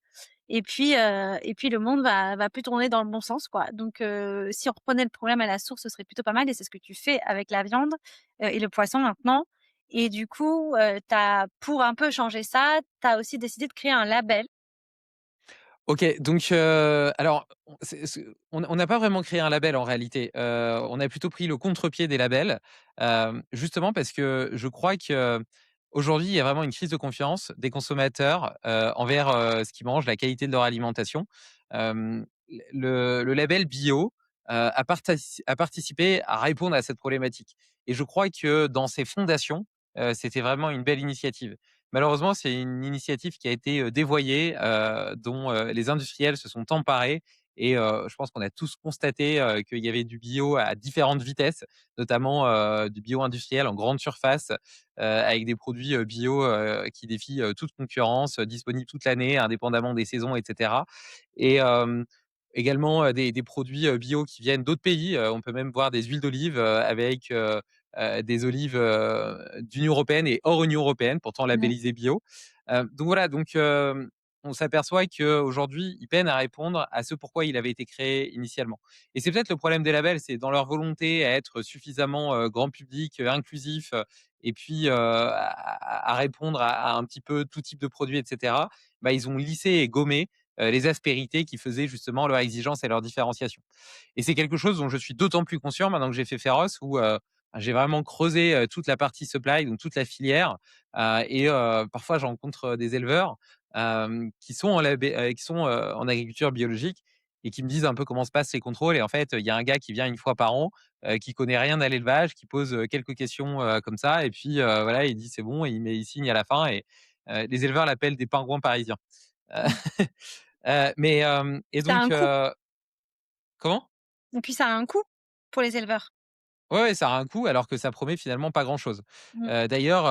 et puis le monde va plus tourner dans le bon sens, quoi. Donc si on reprenait le problème à la source, ce serait plutôt pas mal et c'est ce que tu fais avec la viande, et le poisson maintenant et du coup, tu pour un peu changer ça, tu as aussi décidé de créer un label. OK, donc alors on n'a pas vraiment créé un label en réalité. On a plutôt pris le contre-pied des labels, justement parce que je crois qu'aujourd'hui, il y a vraiment une crise de confiance des consommateurs, envers, ce qu'ils mangent, la qualité de leur alimentation. Hem, le label bio, a participé à répondre à cette problématique et je crois que dans ses fondations, c'était vraiment une belle initiative. Malheureusement, c'est une initiative qui a été, dévoyée, dont, les industriels se sont emparés et je pense qu'on a tous constaté, qu'il y avait du bio à différentes vitesses, notamment, du bio industriel en grande surface, avec des produits, bio, qui défient, toute concurrence, disponibles toute l'année, indépendamment des saisons et cetera et également, des produits, bio qui viennent d'autres pays. On peut même voir des huiles d'olive, avec, des olives, d'Union européenne et hors Union européenne, pourtant Mmh. labellisées bio. Donc voilà, on s'aperçoit qu'aujourd'hui, ils peinent à répondre à ce pourquoi il avait été créé initialement. Et c'est peut-être le problème des labels, c'est dans leur volonté à être suffisamment, grand public, inclusif, et puis, à répondre à un petit peu tout type de produit et cetera, bah, ils ont lissé et gommé, les aspérités qui faisaient justement leur exigence et leur différenciation. Et c'est quelque chose dont je suis d'autant plus conscient maintenant que j'ai fait Féroce où, j'ai vraiment creusé, toute la partie supply, donc toute la filière, et parfois je rencontre, des éleveurs, qui sont, en agriculture biologique et qui me disent un peu comment se passent les contrôles et en fait, il y a un gars qui vient une fois par an, qui connaît rien à l'élevage, qui pose, quelques questions, comme ça et puis, voilà, il dit: «C'est bon» et il signe à la fin et les éleveurs l'appellent des pingouins parisiens. Heu, Mmh. mais, et Ça a donc, un coût comment? et puis ça a un coût pour les éleveurs. Ouais, ouais, ça a un coût alors que ça promet finalement pas grand-chose. Mmh. D'ailleurs,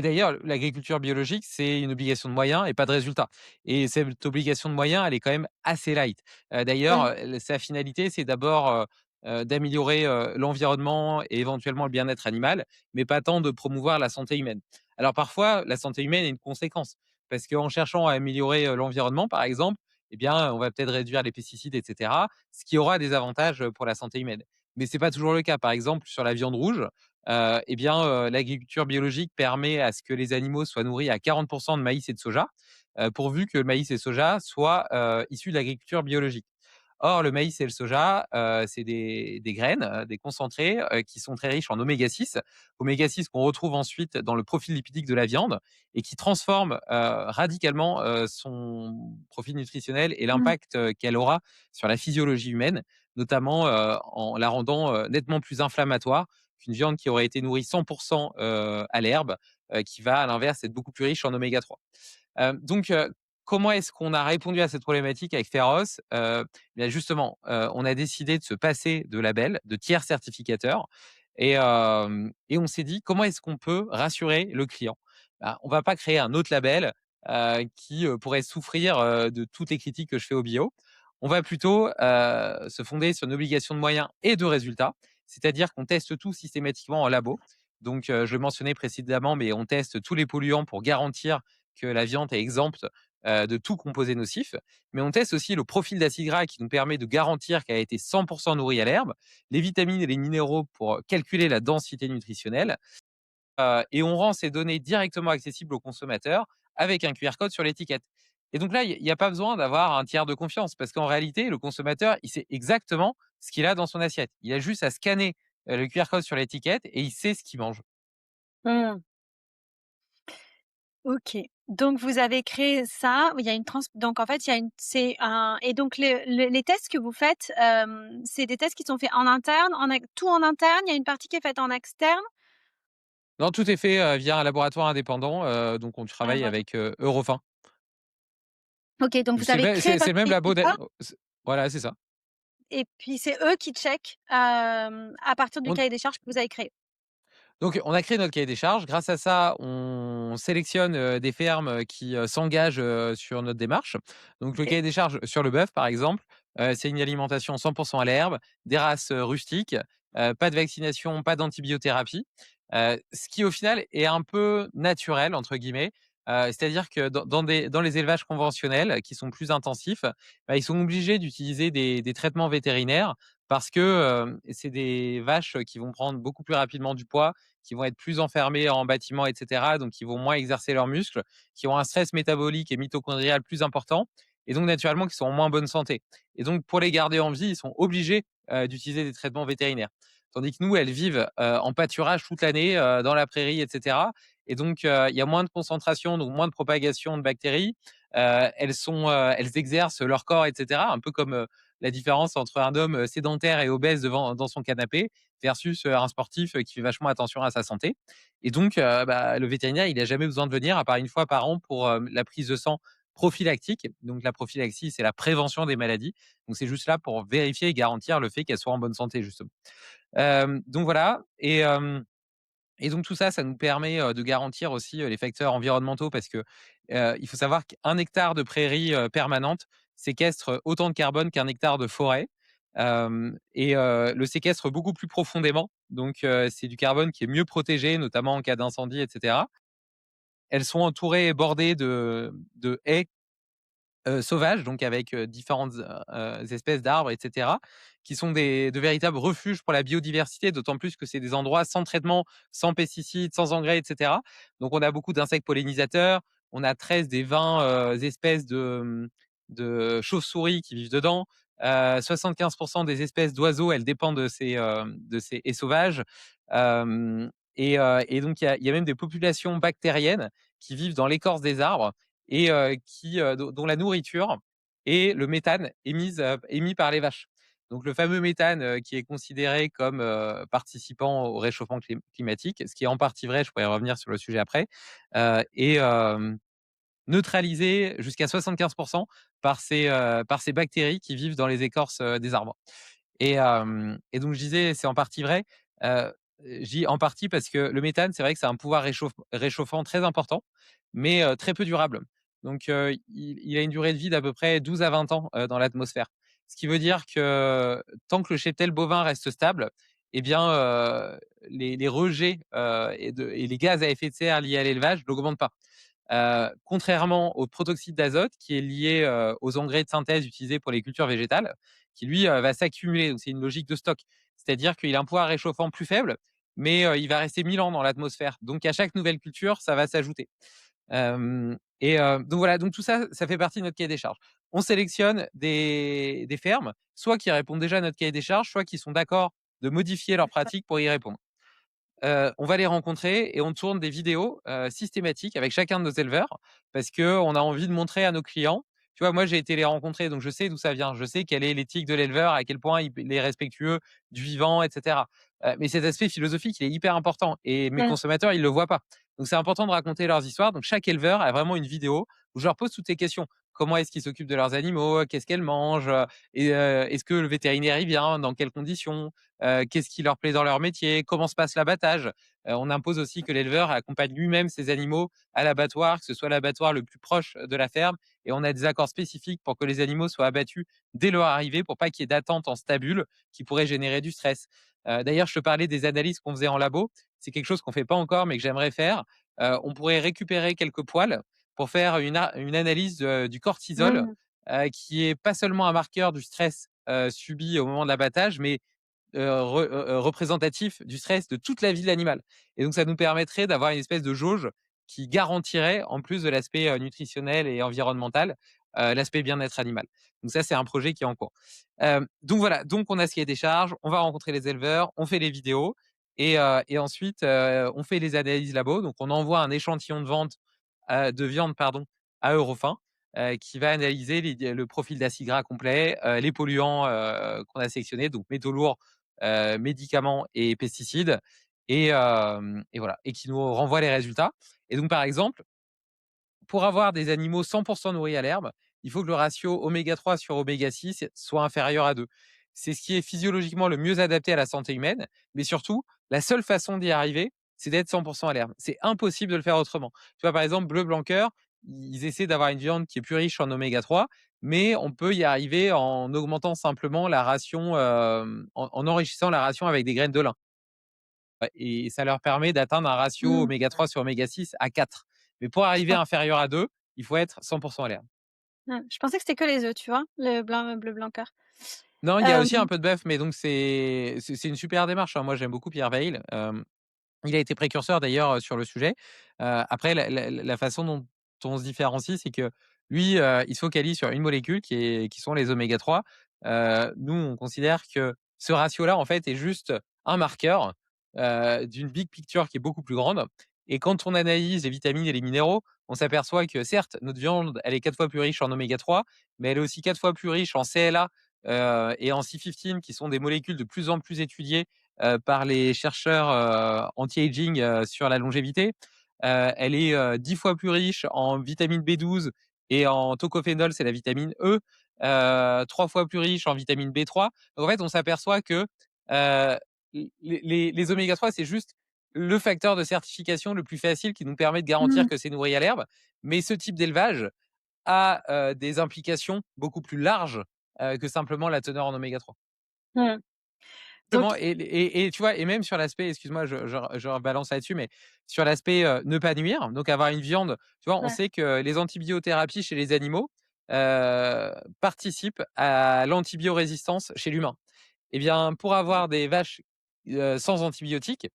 d'ailleurs l'agriculture biologique, c'est une obligation de moyens et pas de résultat et cette obligation de moyens, elle est quand même assez light. D'ailleurs, Oui. sa finalité, c'est d'abord, d'améliorer, l'environnement et éventuellement le bien-être animal, mais pas tant de promouvoir la santé humaine. Alors parfois, la santé humaine est une conséquence parce qu'en cherchant à améliorer, l'environnement, par exemple, eh bien, on va peut-être réduire les pesticides et cetera, ce qui aura des avantages, pour la santé humaine. Mais c'est pas toujours le cas. Par exemple, sur la viande rouge, et bien, l'agriculture biologique permet à ce que les animaux soient nourris à 40 de maïs et de soja, pourvu que le maïs et le soja soient, issus de l'agriculture biologique. Or, le maïs et le soja, c'est des graines, des concentrés, qui sont très riches en oméga 6. Oméga 6 qu'on retrouve ensuite dans le profil lipidique de la viande et qui transforme, radicalement, son profil nutritionnel et Mmh. l'impact, qu'elle aura sur la physiologie humaine, notamment, en la rendant, nettement plus inflammatoire qu'une viande qui aurait été nourrie 100 à l'herbe, qui va à l'inverse être beaucoup plus riche en oméga 3. Donc, comment est-ce qu'on a répondu à cette problématique avec Pharos? Bien justement, on a décidé de se passer de labels, de tiers certificateurs et on s'est dit: «Comment est-ce qu'on peut rassurer le client?» Bah, on va pas créer un autre label, qui, pourrait souffrir, de toutes les critiques que je fais au bio. On va plutôt, se fonder sur une obligation de moyens et de résultats C'est-à-dire qu'on teste tout systématiquement en labo. Donc, je le mentionnais précédemment, mais on teste tous les polluants pour garantir que la viande est exempte, de tout composé nocif. Mais on teste aussi le profil d'acides gras qui nous permet de garantir qu'elle a été 100 nourrie à l'herbe, les vitamines et les minéraux pour calculer la densité nutritionnelle, et on rend ces données directement accessibles aux consommateurs avec un QR code sur l'étiquette. Et donc là, il y a pas besoin d'avoir un tiers de confiance parce qu'en réalité, le consommateur, il sait exactement ce qu'il a dans son assiette. Il a juste à scanner, le QR code sur l'étiquette et il sait ce qu'il mange. Mmh. OK. Donc vous avez créé ça, il y a une trans donc en fait, il y a une c'est un et donc les tests que vous faites, c'est des tests qui sont faits en interne, en ex tout en interne? Il y a une partie qui est faite en externe? Non, tout est fait, via un laboratoire indépendant, donc on En travaille laboratoire. avec, Eurofins. OK, donc vous avez créé C'est votre le même labo équipe-là voilà, c'est ça. et puis c'est eux qui checkent, à partir du On cahier des charges que vous avez créé? Donc, on a créé notre cahier des charges. Grâce à ça, on sélectionne, des fermes, qui, s'engagent, sur notre démarche. Donc le OK. cahier des charges sur le bœuf, par exemple, c'est une alimentation 100 à l'herbe, des races, rustiques, pas de vaccination, pas d'antibiothérapie, ce qui, au final, est un peu «naturel» entre guillemets. C'est-à-dire que dans les élevages conventionnels qui sont plus intensifs, bah, ils sont obligés d'utiliser des traitements vétérinaires parce que, c'est des vaches qui vont prendre beaucoup plus rapidement du poids, qui vont être plus enfermés en bâtiment et cetera, donc qui vont moins exercer leurs muscles, qui ont un stress métabolique et mitochondrial plus important et donc naturellement qui sont en moins bonne santé. Et donc pour les garder en vie, ils sont obligés, d'utiliser des traitements vétérinaires. Tandis que nous, elles vivent, en pâturage toute l'année, dans la prairie et cetera et donc il y a moins de concentration, donc moins de propagation de bactéries. Elles exercent leur corps et cetera, un peu comme, la différence entre un homme, sédentaire et obèse dans son canapé versus, un sportif, qui fait vachement attention à sa santé et donc bah, le vétérinaire, il a jamais besoin de venir à part une fois par an pour, la prise de sang prophylactique. Donc la prophylaxie, c'est la prévention des maladies. Donc c'est juste là pour vérifier et garantir le fait qu'elle soit en bonne santé, justement. Donc voilà et donc tout ça, ça nous permet, de garantir aussi, les facteurs environnementaux parce que, il faut savoir qu'1 hectare de prairie, permanente séquestre autant de carbone qu'un hectare de forêt, le séquestre beaucoup plus profondément. Donc, c'est du carbone qui est mieux protégé, notamment en cas d'incendie et cetera. Elles sont entourées et bordées de haies sauvages, donc avec, différentes, espèces d'arbres et cetera, qui sont de véritables refuges pour la biodiversité, d'autant plus que c'est des endroits sans traitement, sans pesticides, sans engrais et cetera. Donc on a beaucoup d'insectes pollinisateurs, on a 13 des 20, espèces de chauves-souris qui vivent dedans. 75 des espèces d'oiseaux, elles dépendent de ces haies sauvages. Hem et donc il y a même des populations bactériennes qui vivent dans l'écorce des arbres et dont la nourriture est le méthane émis par les vaches. Donc le fameux méthane, qui est considéré comme, participant au réchauffement climatique, ce qui est en partie vrai, je pourrais revenir sur le sujet après, est, neutralisé jusqu'à 75 par ces bactéries qui vivent dans les écorces, des arbres. Et donc je disais, c'est en partie vrai. Heu, je dis en partie parce que le méthane, c'est vrai que c'est un pouvoir réchauffant très important, mais très peu durable. Donc il a une durée de vie d'à peu près 12 à 20 ans, dans l'atmosphère. Ce qui veut dire que tant que le cheptel bovin reste stable et bien, les rejets, et les gaz à effet de serre liés à l'élevage n'augmentent pas. Contrairement au protoxyde d'azote qui est lié, aux engrais de synthèse utilisés pour les cultures végétales, qui lui, va s'accumuler. Donc c'est une logique de stock. C'est-à-dire qu'il a un pouvoir réchauffant plus faible, mais il va rester 1000 ans dans l'atmosphère. Donc à chaque nouvelle culture, ça va s'ajouter. Donc voilà, donc tout ça, ça fait partie de notre cahier des charges. On sélectionne des fermes, soit qui répondent déjà à notre cahier des charges, soit qui sont d'accord de modifier leurs D'accord. pratiques pour y répondre. On va les rencontrer et on tourne des vidéos, systématiques avec chacun de nos éleveurs parce qu'on a envie de montrer à nos clients, tu vois? Moi, j'ai été les rencontrer, donc je sais d'où ça vient. Je sais quelle est l'éthique de l'éleveur, à quel point il est respectueux du vivant et cetera. Mais cet aspect philosophique, il est hyper important et mes Mmh. consommateurs, ils le voient pas. Donc c'est important de raconter leurs histoires. Donc chaque éleveur a vraiment une vidéo où je leur pose toutes ces questions. Comment est-ce qu'ils s'occupent de leurs animaux? Qu'est-ce qu'elles mangent? Est-ce que le vétérinaire, il vient? Dans quelles conditions? Qu'est-ce qui leur plaît dans leur métier, comment se passe l'abattage. On impose aussi que l'éleveur accompagne lui-même ses animaux à l'abattoir, que ce soit l'abattoir le plus proche de la ferme et on a des accords spécifiques pour que les animaux soient abattus dès leur arrivée pour pas qu'il y ait d'attente en stabule qui pourrait générer du stress. D'ailleurs, je te parlais des analyses qu'on faisait en labo. C'est quelque chose qu'on fait pas encore, mais que j'aimerais faire. On pourrait récupérer quelques poils pour faire une analyse du cortisol, Mmh. qui est pas seulement un marqueur du stress subi au moment de l'abattage, mais représentatif du stress de toute la vie de l'animal. Et donc, ça nous permettrait d'avoir une espèce de jauge qui garantirait, en plus de l'aspect nutritionnel et environnemental, l'aspect bien-être animal. Donc ça, c'est un projet qui est en cours. Donc voilà, donc on a ce qui est des charges, on va rencontrer les éleveurs, on fait les vidéos et ensuite, on fait les analyses labo. Donc on envoie un échantillon de viande pardon, à Eurofin, qui va analyser le profil d'acide gras complet, les polluants qu'on a sélectionnés, donc métaux lourds, médicaments et pesticides, et voilà, et qui nous renvoie les résultats. Et donc, par exemple, pour avoir des animaux 100% nourris à l'herbe, il faut que le ratio oméga 3 sur oméga 6 soit inférieur à 2. C'est ce qui est physiologiquement le mieux adapté à la santé humaine, mais surtout, la seule façon d'y arriver, c'est d'être 100% à l'herbe. C'est impossible de le faire autrement. Tu vois, par exemple, Bleu Blanqueur, ils essaient d'avoir une viande qui est plus riche en oméga 3, mais on peut y arriver en augmentant simplement la ration, en enrichissant la ration avec des graines de lin. Et ça leur permet d'atteindre un ratio Mmh. oméga 3 sur oméga 6 à 4. Mais pour Je arriver pen inférieur à 2, il faut être 100% à l'herbe. Je pensais que c'était que les œufs, tu vois? Le blanc bleu blanc cœur. Non, il y a Hem, aussi un peu de bœuf, mais donc c'est une super démarche, hein. Moi, j'aime beaucoup Pierre Weil. Il a été précurseur d'ailleurs, sur le sujet. Après la façon dont on se différencie, c'est que lui, il se focalise sur une molécule qui sont les oméga 3. Nous, on considère que ce ratio-là, en fait, est juste un marqueur, d'une big picture qui est beaucoup plus grande. Et quand on analyse les vitamines et les minéraux, on s'aperçoit que certes, notre viande, elle est 4 fois plus riche en oméga 3, mais elle est aussi 4 fois plus riche en CLA, et en C15 qui sont des molécules de plus en plus étudiées par les chercheurs anti-aging sur la longévité. Elle est 10 fois plus riche en vitamine B12 et en tocophénol, c'est la vitamine E, 3 fois plus riche en vitamine B3. Donc en fait, on s'aperçoit que les oméga 3, c'est juste le facteur de certification le plus facile qui nous permet de garantir mmh, que c'est nourri à l'herbe. Mais ce type d'élevage a des implications beaucoup plus larges que simplement la teneur en oméga 3. mmh. Donc Exactement. Et tu vois? Et même sur l'aspect, excuse-moi, je rebalance là-dessus, mais sur l'aspect, ne pas nuire, donc avoir une viande, tu vois? On ouais. sait que les antibiothérapies chez les animaux, participent à l'antibiorésistance chez l'humain. Eh bien, pour avoir des vaches, sans antibiotiques,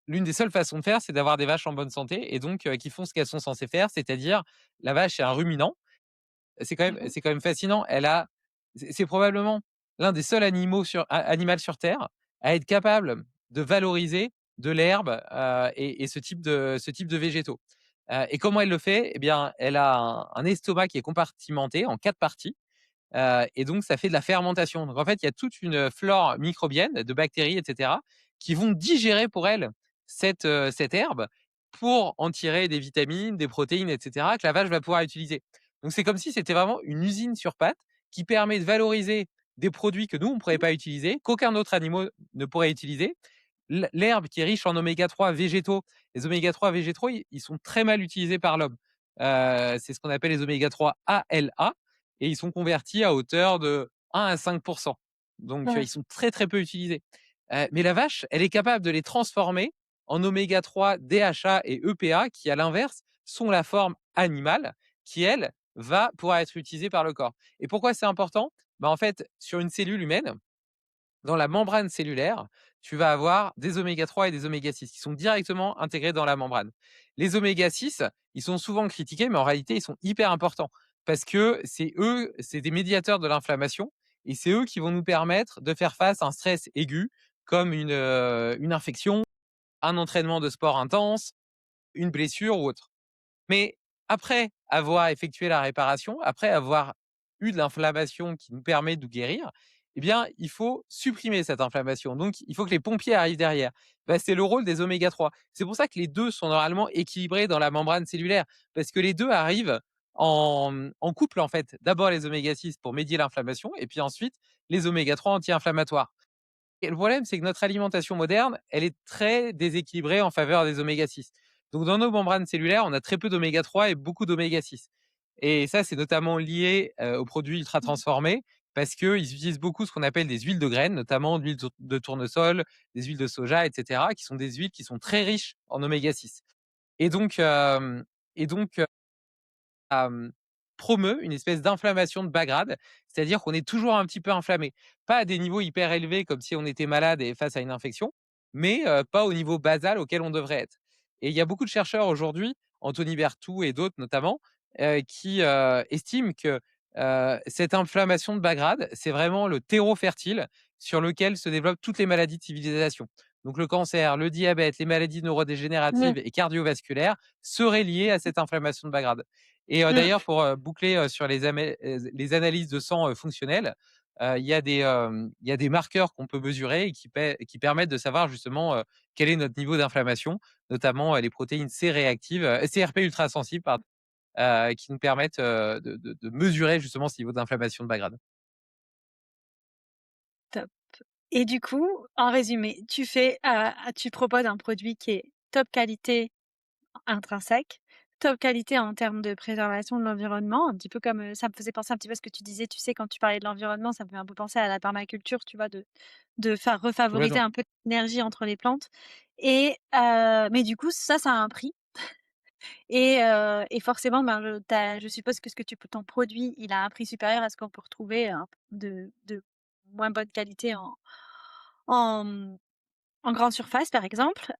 l'une des seules façons de faire, c'est d'avoir des vaches en bonne santé et donc qui font ce qu'elles sont censées faire, c'est-à-dire la vache est un ruminant. Mmh. C'est quand même fascinant. C'est probablement l'un des seuls animaux animal sur terre à être capable de valoriser de l'herbe, et ce type de végétaux. Et comment elle le fait? Eh bien, elle a un estomac qui est compartimenté en 4 parties. Et donc ça fait de la fermentation. Donc en fait, il y a toute une flore microbienne de bactéries et cetera qui vont digérer pour elle cette herbe pour en tirer des vitamines, des protéines et cetera que la vache va pouvoir utiliser. Donc c'est comme si c'était vraiment une usine sur pattes qui permet de valoriser des produits que nous, on ne pourrait pas utiliser, qu'aucun autre animal ne pourrait utiliser. L'herbe qui est riche en oméga 3 végétaux, les oméga 3 végétaux, ils sont très mal utilisés par l'homme. C'est ce qu'on appelle les oméga 3 ALA et ils sont convertis à hauteur de 1 à 5. Donc, Ouais. ils sont très, très peu utilisés. Mais la vache, elle est capable de les transformer en oméga 3 DHA et EPA qui, à l'inverse, sont la forme animale qui, elle, va pouvoir être utilisée par le corps. Et pourquoi c'est important? Bah, en fait, sur une cellule humaine, dans la membrane cellulaire, tu vas avoir des oméga 3 et des oméga 6 qui sont directement intégrés dans la membrane. Les oméga 6, ils sont souvent critiqués, mais en réalité, ils sont hyper importants parce que c'est eux, c'est des médiateurs de l'inflammation et c'est eux qui vont nous permettre de faire face à un stress aigu comme une infection, un entraînement de sport intense, une blessure ou autre. Mais après avoir effectué la réparation, après avoir eu de l'inflammation qui nous permet de guérir, eh bien, il faut supprimer cette inflammation. Donc, il faut que les pompiers arrivent derrière. Bah, c'est le rôle des oméga 3. C'est pour ça que les 2 sont normalement équilibrés dans la membrane cellulaire, parce que les 2 arrivent en couple, en fait. D'abord les oméga 6 pour médier l'inflammation et puis ensuite les oméga 3 anti-inflammatoires. Et le problème, c'est que notre alimentation moderne, elle est très déséquilibrée en faveur des oméga 6. Donc, dans nos membranes cellulaires, on a très peu d'oméga 3 et beaucoup d'oméga 6. Et ça, c'est notamment lié, aux produits ultra transformés parce qu'ils utilisent beaucoup ce qu'on appelle des huiles de graines, notamment de l'huile de tournesol, des huiles de soja et cetera, qui sont des huiles qui sont très riches en oméga 6. Et donc hem et donc hem, promeut une espèce d'inflammation de bas grade, c'est-à-dire qu'on est toujours un petit peu inflammé. Pas à des niveaux hyper élevés comme si on était malade et face à une infection, mais pas au niveau basal auquel on devrait être. Et il y a beaucoup de chercheurs aujourd'hui, Anthony Berthoud et d'autres notamment, qui, estiment que, cette inflammation de bas grade, c'est vraiment le terreau fertile sur lequel se développent toutes les maladies de civilisation. Donc le cancer, le diabète, les maladies Mmh, neurodégénératives et cardiovasculaires seraient liées à cette inflammation de bas grade. Et mmh. d'ailleurs pour, boucler, sur les analyses de sang, fonctionnelles, il y a des marqueurs qu'on peut mesurer et qui permettent de savoir justement, quel est notre niveau d'inflammation, notamment, les protéines C réactives, CRP ultrasensibles pardon, qui nous permettent, de mesurer justement ce niveau d'inflammation de bas grade. Top. Et du coup, en résumé, tu proposes un produit qui est top qualité intrinsèque, top qualité en termes de préservation de l'environnement, un petit peu comme, ça me faisait penser un petit peu à ce que tu disais, tu sais, quand tu parlais de l'environnement, ça me fait un peu penser à la permaculture, tu vois? De faire refavoriser Complètement. un peu l'énergie entre les plantes et mais du coup, ça a un prix et forcément, ben, je suppose que ce que tu ton produit, il a un prix supérieur à ce qu'on peut retrouver, de moins bonne qualité en, mmh, en grande surface, par exemple.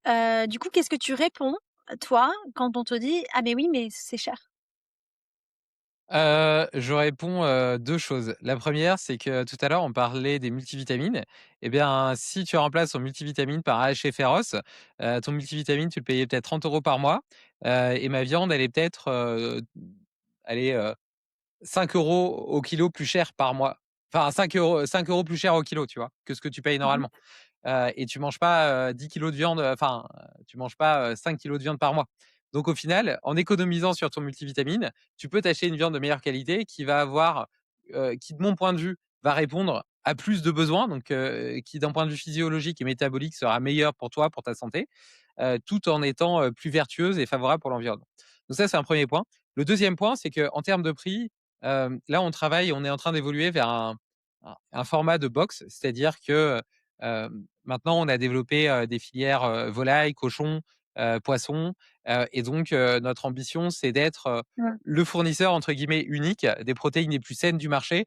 Du coup, qu'est-ce que tu réponds, toi, quand on te dit: «Ah mais oui, mais c'est cher»? Je réponds, 2 choses. La première, c'est que tout à l'heure, on parlait des multivitamines. Eh bien, si tu remplaces ton multivitamine par AHA Féroce, ton multivitamine, tu le payais peut-être 30 € par mois, et ma viande, elle est peut-être, allez, 5 € au kilo plus cher par mois. Enfin 5 € plus cher au kilo, tu vois? Que ce que tu payes Mmh mh. normalement. Et tu manges pas, 10 kilos de viande, enfin, tu manges pas, 5 kilos de viande par mois. Donc au final, en économisant sur ton multivitamine, tu peux t'acheter une viande de meilleure qualité qui va avoir, qui de mon point de vue, va répondre à plus de besoins, donc qui d'un point de vue physiologique et métabolique sera meilleure pour toi, pour ta santé, tout en étant, plus vertueuse et favorable pour l'environnement. Donc ça, c'est un premier point. Le deuxième point, c'est qu'en termes de prix, là, on est en train d'évoluer vers un format de box, c'est-à-dire que, maintenant, on a développé, des filières, volailles, cochons, poissons, et donc notre ambition, c'est d'être, Ouais. le fournisseur entre guillemets «unique» des protéines les plus saines du marché,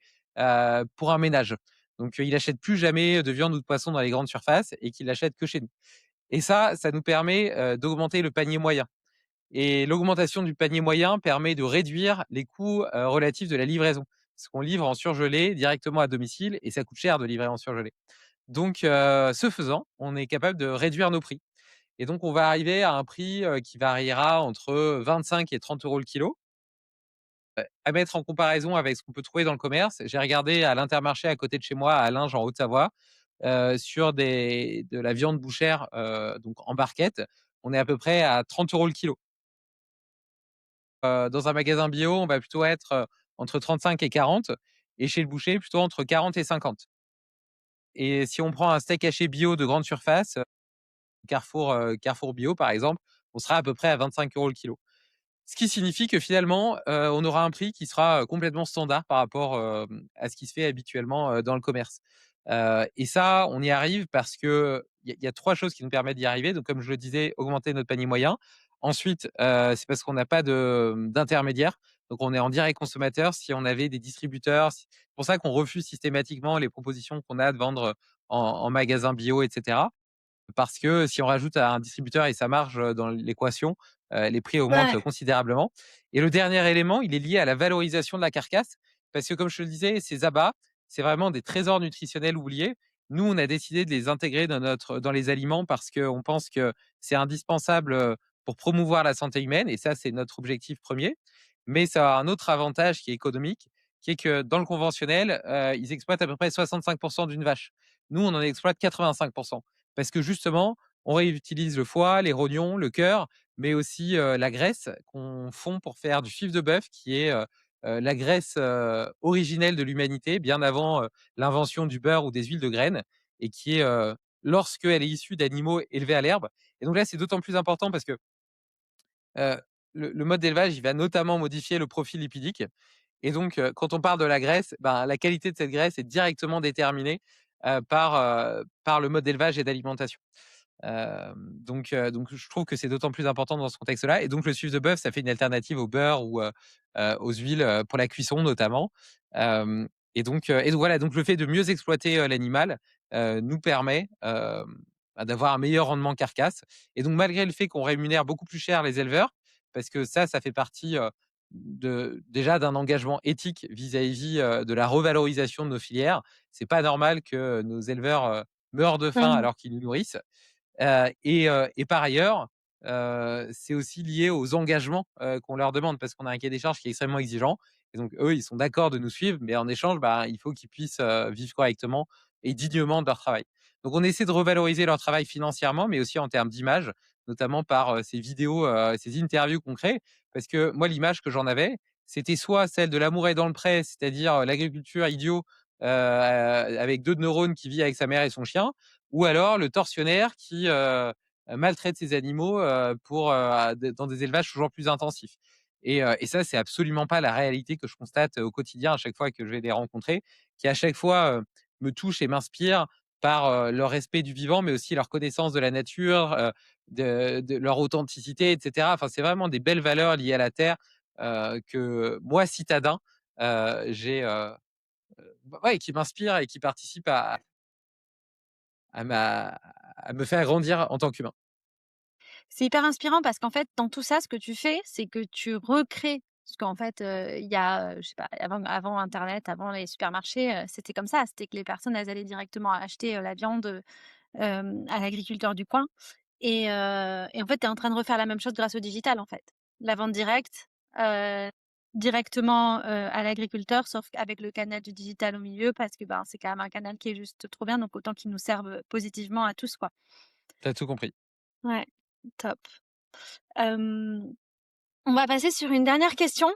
pour un ménage. Donc il achète plus jamais de viande ou de poisson dans les grandes surfaces et qu'il l'achète que chez nous. Et ça nous permet, d'augmenter le panier moyen. Et l'augmentation du panier moyen permet de réduire les coûts, relatifs de la livraison. Parce qu'on livre en surgelé directement à domicile et ça coûte cher de livrer en surgelé. Donc ce faisant, on est capable de réduire nos prix et donc on va arriver à un prix, qui variera entre 25 et 30 € le kilo. À mettre en comparaison avec ce qu'on peut trouver dans le commerce, j'ai regardé à l'Intermarché à côté de chez moi, à Linge en Haute-Savoie, sur de la viande bouchère, donc en barquette, on est à peu près à 30 € le kilo. Dans un magasin bio, on va plutôt être, entre 35 et 40, et chez le boucher, plutôt entre 40 et 50. Et si on prend un steak haché bio de grande surface, Carrefour Bio par exemple, on sera à peu près à 25 € le kilo. Ce qui signifie que finalement, on aura un prix qui sera, complètement standard par rapport, à ce qui se fait habituellement, dans le commerce. Et ça, on y arrive parce qu'il y a 3 choses qui nous permettent d'y arriver. Donc comme je le disais, augmenter notre panier moyen. Ensuite, c'est parce qu'on n'a pas d'intermédiaire, donc on est en direct consommateur. Si on avait des distributeurs, c'est pour ça qu'on refuse systématiquement les propositions qu'on a de vendre en magasin bio et cetera. Parce que si on rajoute à un distributeur et sa marge, dans l'équation, les prix augmentent Ouais. considérablement. Et le dernier élément, il est lié à la valorisation de la carcasse, parce que comme je te le disais, ces abats, c'est vraiment des trésors nutritionnels oubliés. Nous, on a décidé de les intégrer dans les aliments parce qu'on pense que c'est indispensable, pour promouvoir la santé humaine et ça, c'est notre objectif premier. Mais ça a un autre avantage qui est économique, qui est que dans le conventionnel, ils exploitent à peu près 65 d'une vache. Nous, on en exploite 85 parce que justement, on réutilise le foie, les rognons, le cœur, mais aussi, la graisse qu'on fond pour faire du fif de bœuf qui est, la graisse, originelle de l'humanité bien avant, l'invention du beurre ou des huiles de graines et qui est, lorsqu'elle est issue d'animaux élevés à l'herbe. Et donc là, c'est d'autant plus important parce que, le mode d'élevage, il va notamment modifier le profil lipidique et donc quand on parle de la graisse, ben, la qualité de cette graisse est directement déterminée, par le mode d'élevage et d'alimentation. Donc je trouve que c'est d'autant plus important dans ce contexte-là et donc le suif de bœuf, ça fait une alternative au beurre ou, aux huiles, pour la cuisson notamment. Hem et donc voilà, donc le fait de mieux exploiter, l'animal, nous permet, bah, d'avoir un meilleur rendement carcasse et donc malgré le fait qu'on rémunère beaucoup plus cher les éleveurs, parce que ça fait partie, déjà d'un engagement éthique vis-à-vis, de la revalorisation de nos filières. C'est pas normal que nos éleveurs, meurent de faim Mmh. alors qu'ils nous nourrissent. Et par ailleurs, c'est aussi lié aux engagements, qu'on leur demande parce qu'on a un cahier des charges qui est extrêmement exigeant et donc eux, ils sont d'accord de nous suivre, mais en échange, bah, il faut qu'ils puissent, vivre correctement et dignement de leur travail. Donc on essaie de revaloriser leur travail financièrement, mais aussi en termes d'image, notamment par, ces vidéos, ces interviews qu'on crée. Parce que moi, l'image que j'en avais, c'était soit celle de l'amour est dans le pré, c'est-à-dire, l'agriculture idiot, avec 2 neurones qui vit avec sa mère et son chien, ou alors le tortionnaire qui, maltraite ses animaux, pour, dans des élevages toujours plus intensifs et ça, c'est absolument pas la réalité que je constate au quotidien à chaque fois que je vais les rencontrer, qui à chaque fois, me touche et m'inspire par, leur respect du vivant, mais aussi leur connaissance de la nature, de leur authenticité et cetera. Enfin, c'est vraiment des belles valeurs liées à la terre, que moi, citadin, j'ai, ouais, qui m'inspirent et qui participent à ma à me faire grandir en tant qu'humain. C'est hyper inspirant parce qu'en fait, dans tout ça, ce que tu fais, c'est que tu recrées parce qu'en fait, il y a, je sais pas, avant internet, avant les supermarchés, c'était comme ça. C'était que les personnes, elles allaient directement acheter, la viande, à l'agriculteur du coin et en fait, tu es en train de refaire la même chose grâce au digital, en fait. La vente directe, heu, directement, à l'agriculteur, sauf qu'avec le canal du digital au milieu parce que, ben, c'est quand même un canal qui est juste trop bien, donc autant qu'il nous serve, positivement à tous, quoi. Tu as tout compris. Ouais, top. Hem, on va passer sur une dernière question,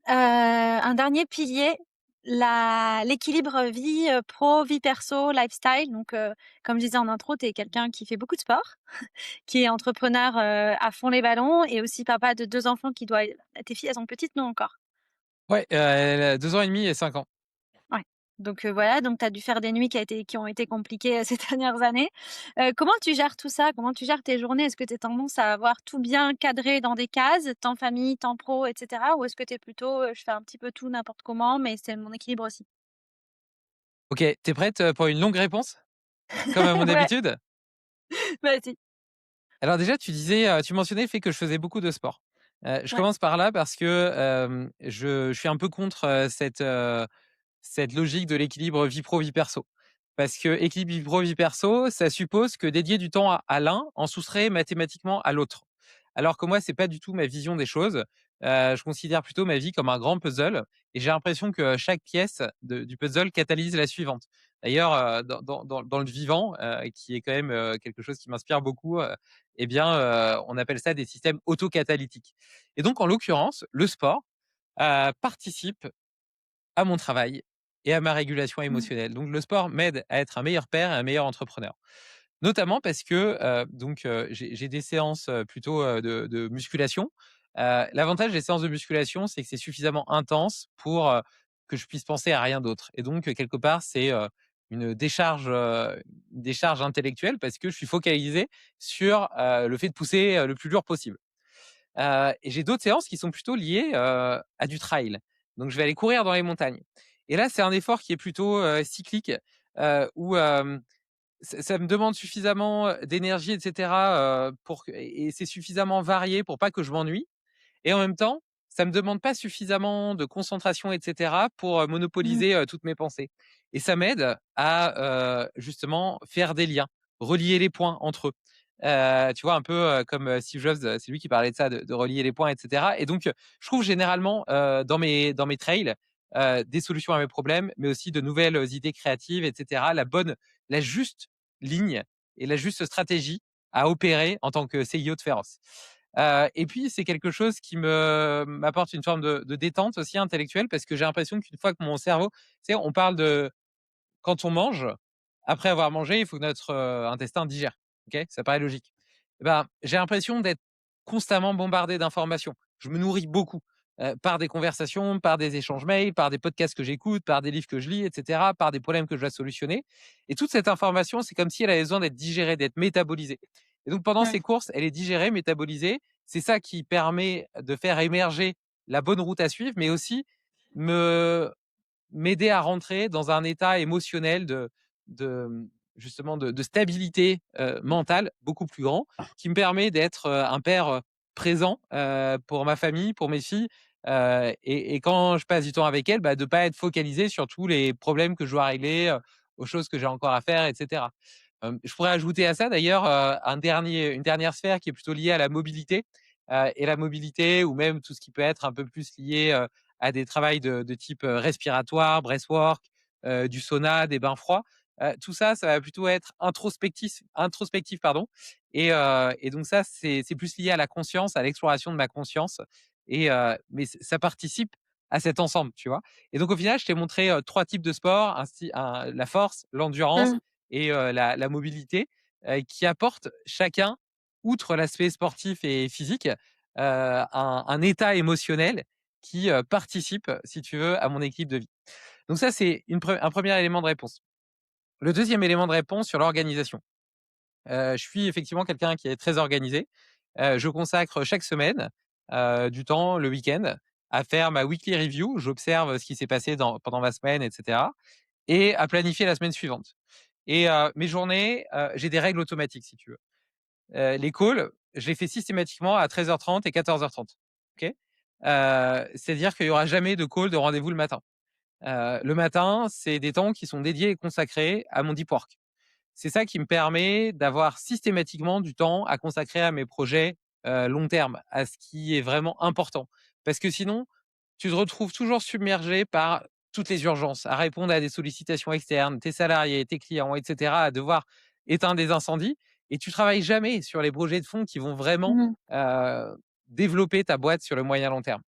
un dernier pilier, la l'équilibre vie, pro, vie perso, lifestyle. Donc, comme je disais en intro, tu es quelqu'un qui fait beaucoup de sport, qui est entrepreneur, à fond les ballons et aussi papa de 2 enfants qui doit tes filles, elles sont petites, non, encore? Ouais, elle a 2 ans et demi et 5 ans. Ouais. Donc, voilà, donc tu as dû faire des nuits qui ont été compliquées, ces dernières années. Comment tu gères tout ça? Comment tu gères tes journées? Est-ce que tu as tendance à avoir tout bien cadré dans des cases, temps famille, temps pro et cetera? Ou est-ce que tu es plutôt, «Je fais un petit peu tout n'importe comment, mais c'est mon équilibre aussi»? OK, tu es prête, pour une longue réponse? Comme à mon Ouais, habitude? vas-y. Alors déjà, tu mentionnais le fait que je faisais beaucoup de sport. Je Ouais. commence par là parce que, je suis un peu contre, cette logique de l'équilibre vie pro, vie perso. Parce que équilibre vie pro, vie perso, ça suppose que dédier du temps à l'un en soustrait mathématiquement à l'autre. Alors que moi, c'est pas du tout ma vision des choses. Je considère plutôt ma vie comme un grand puzzle et j'ai l'impression que chaque pièce du puzzle catalyse la suivante. D'ailleurs, dans le vivant, qui est quand même, quelque chose qui m'inspire beaucoup, eh bien, on appelle ça des systèmes autocatalytiques et donc en l'occurrence, le sport, participe à mon travail et à ma régulation Mmh. émotionnelle. Donc le sport m'aide à être un meilleur père et un meilleur entrepreneur. Notamment parce que, j'ai des séances, plutôt, de musculation. L'avantage des séances de musculation, c'est que c'est suffisamment intense pour, que je puisse penser à rien d'autre et donc, quelque part, c'est, une décharge intellectuelle parce que je suis focalisé sur, le fait de pousser, le plus dur possible. Et j'ai d'autres séances qui sont plutôt liées, à du trail. Donc je vais aller courir dans les montagnes et là, c'est un effort qui est plutôt, cyclique, où, ça me demande suffisamment, d'énergie et cetera, pour que et c'est suffisamment varié pour pas que je m'ennuie et en même temps, ça me demande pas suffisamment de concentration et cetera pour, Mmh. monopoliser, toutes mes pensées et ça m'aide à, justement faire des liens, relier les points entre eux. Tu vois? Un peu, comme, Steve Jobs, c'est lui qui parlait de ça, de relier les points et cetera et donc, je trouve généralement, dans mes trails, des solutions à mes problèmes, mais aussi de nouvelles, idées créatives et cetera. La juste ligne et la juste stratégie à opérer en tant que CIO de Pharos. Et puis c'est quelque chose qui m'apporte une forme de détente aussi intellectuelle parce que j'ai l'impression qu'une fois que mon cerveau, tu sais, on parle de quand on mange, après avoir mangé, il faut que notre, intestin digère. OK? Ça paraît logique. Et ben, j'ai l'impression d'être constamment bombardé d'informations. Je me nourris beaucoup, par des conversations, par des échanges mails, par des podcasts que j'écoute, par des livres que je lis et cetera, par des problèmes que je dois solutionner et toute cette information, c'est comme si elle avait besoin d'être digérée, d'être métabolisée et donc pendant ces Mmh. courses, elle est digérée, métabolisée. C'est ça qui permet de faire émerger la bonne route à suivre, mais aussi me m'aider à rentrer dans un état émotionnel de justement de stabilité, mentale beaucoup plus grand, qui me permet d'être, un père, présent, pour ma famille, pour mes filles, et quand je passe du temps avec elles, bah, de pas être focalisé sur tous les problèmes que je dois régler, aux choses que j'ai encore à faire et cetera. Je pourrais ajouter à ça d'ailleurs, une dernière sphère qui est plutôt liée à la mobilité, et la mobilité ou même tout ce qui peut être un peu plus lié, à des travails de type respiratoire, breathwork, du sauna, des bains froids. Tout ça, ça va plutôt être introspectif pardon. Et donc ça, c'est plus lié à la conscience, à l'exploration de ma conscience. Mais ça participe à cet ensemble, tu vois. Et donc au final, je t'ai montré 3 types de sports, la force, l'endurance Mmh. et la mobilité, qui apportent chacun, outre l'aspect sportif et physique, un état émotionnel qui, participent, si tu veux, à mon équilibre de vie. Donc ça, c'est un premier élément de réponse. Le deuxième élément de réponse sur l'organisation. Je suis effectivement quelqu'un qui est très organisé. Je consacre chaque semaine, du temps le week-end à faire ma weekly review. J'observe ce qui s'est passé pendant ma semaine et cetera et à planifier la semaine suivante et mes journées, j'ai des règles automatiques si tu veux. Les calls, je les fais systématiquement à 13h30 et 14h30. OK? C'est-à-dire qu'il y aura jamais de call de rendez-vous le matin. Le matin, c'est des temps qui sont dédiés et consacrés à mon deep work. C'est ça qui me permet d'avoir systématiquement du temps à consacrer à mes projets, long terme, à ce qui est vraiment important. Parce que sinon, tu te retrouves toujours submergé par toutes les urgences, à répondre à des sollicitations externes, tes salariés, tes clients et cetera, à devoir éteindre des incendies et tu travailles jamais sur les projets de fond qui vont vraiment, Mmh. développer ta boîte sur le moyen long terme.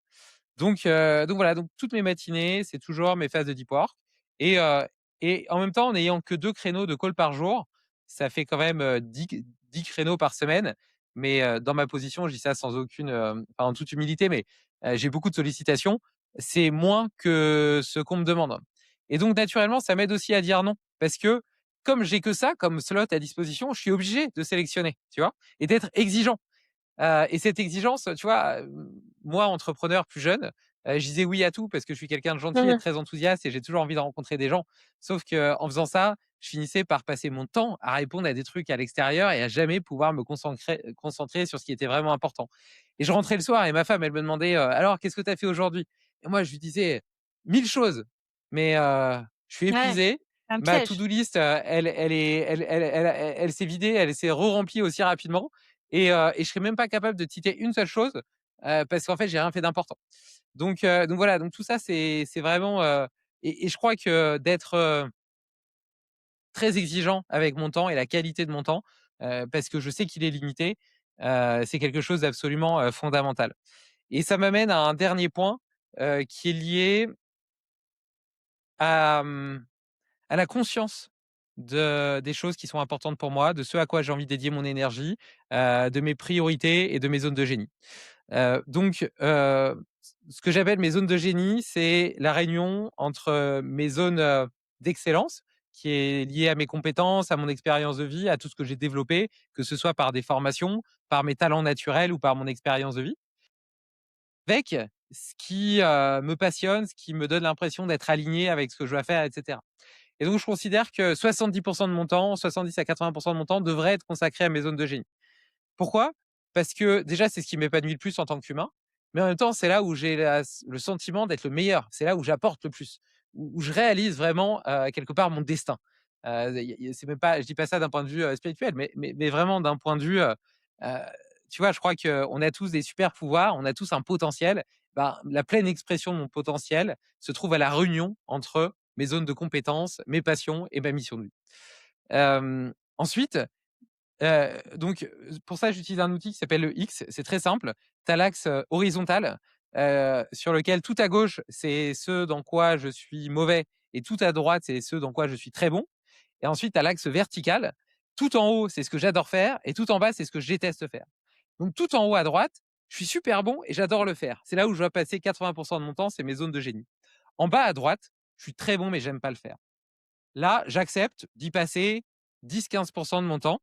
Donc voilà, donc toutes mes matinées, c'est toujours mes phases de deep work et heu et en même temps, en n'ayant que 2 créneaux de call par jour, ça fait quand même, 10 créneaux par semaine. Mais, dans ma position, je dis ça sans aucune, enfin, en toute humilité, mais, j'ai beaucoup de sollicitations. C'est moins que ce qu'on me demande et donc naturellement, ça m'aide aussi à dire non parce que comme j'ai que ça comme slot à disposition, je suis obligé de sélectionner, tu vois? Et d'être exigeant. Et cette exigence, tu vois, moi, entrepreneur plus jeune, je disais oui à tout parce que je suis quelqu'un de gentil et de Mmh. très enthousiaste et j'ai toujours envie de rencontrer des gens. Sauf qu'en faisant ça, je finissais par passer mon temps à répondre à des trucs à l'extérieur et à jamais pouvoir me concentrer sur ce qui était vraiment important. Et je rentrais le soir et ma femme, elle me demandait, «Alors, qu'est-ce que tu as fait aujourd'hui?» Et moi, je lui disais 1000 choses, mais je suis Ouais, épuisé. un Ma piège. to-do list, elle s'est vidée, elle s'est remplie aussi rapidement et je serais même pas capable de citer une seule chose, parce qu'en fait, j'ai rien fait d'important. Donc voilà, donc tout ça, c'est vraiment, et je crois que d'être, très exigeant avec mon temps et la qualité de mon temps, parce que je sais qu'il est limité, c'est quelque chose d'absolument, fondamental. Et ça m'amène à un dernier point, qui est lié à, à la conscience des choses qui sont importantes pour moi, de ce à quoi j'ai envie de dédier mon énergie, de mes priorités et de mes zones de génie. Ce que j'appelle mes zones de génie, c'est la réunion entre, mes zones, d'excellence, qui est liée à mes compétences, à mon expérience de vie, à tout ce que j'ai développé, que ce soit par des formations, par mes talents naturels ou par mon expérience de vie. Avec ce qui, me passionne, ce qui me donne l'impression d'être aligné avec ce que je dois faire et cetera. Et donc je considère que 70 de mon temps, 70 à 80 de mon temps devrait être consacré à mes zones de génie. Pourquoi? Parce que déjà, c'est ce qui m'épanouit le plus en tant qu'humain, mais en même temps, c'est là où j'ai le sentiment d'être le meilleur. C'est là où j'apporte le plus, où je réalise vraiment, quelque part mon destin. C'est même pas, je dis pas ça d'un point de vue, spirituel, mais vraiment d'un point de vue, heu, tu vois? Je crois qu'on a tous des super pouvoirs, on a tous un potentiel. Ben, la pleine expression de mon potentiel se trouve à la réunion entre mes zones de compétences, mes passions et ma mission de vie. Ensuite, pour ça, j'utilise un outil qui s'appelle le X. C'est très simple. Tu as l'axe, horizontal, sur lequel tout à gauche, c'est ce dans quoi je suis mauvais et tout à droite, c'est ce dans quoi je suis très bon et ensuite tu as l'axe vertical. Tout en haut, c'est ce que j'adore faire et tout en bas, c'est ce que je déteste faire Donc tout en haut à droite, je suis super bon et j'adore le faire. C'est là où je dois passer 80 de mon temps, c'est mes zones de génie. En bas à droite, je suis très bon mais j'aime pas le faire. Là, j'accepte d'y passer 10-15 de mon temps,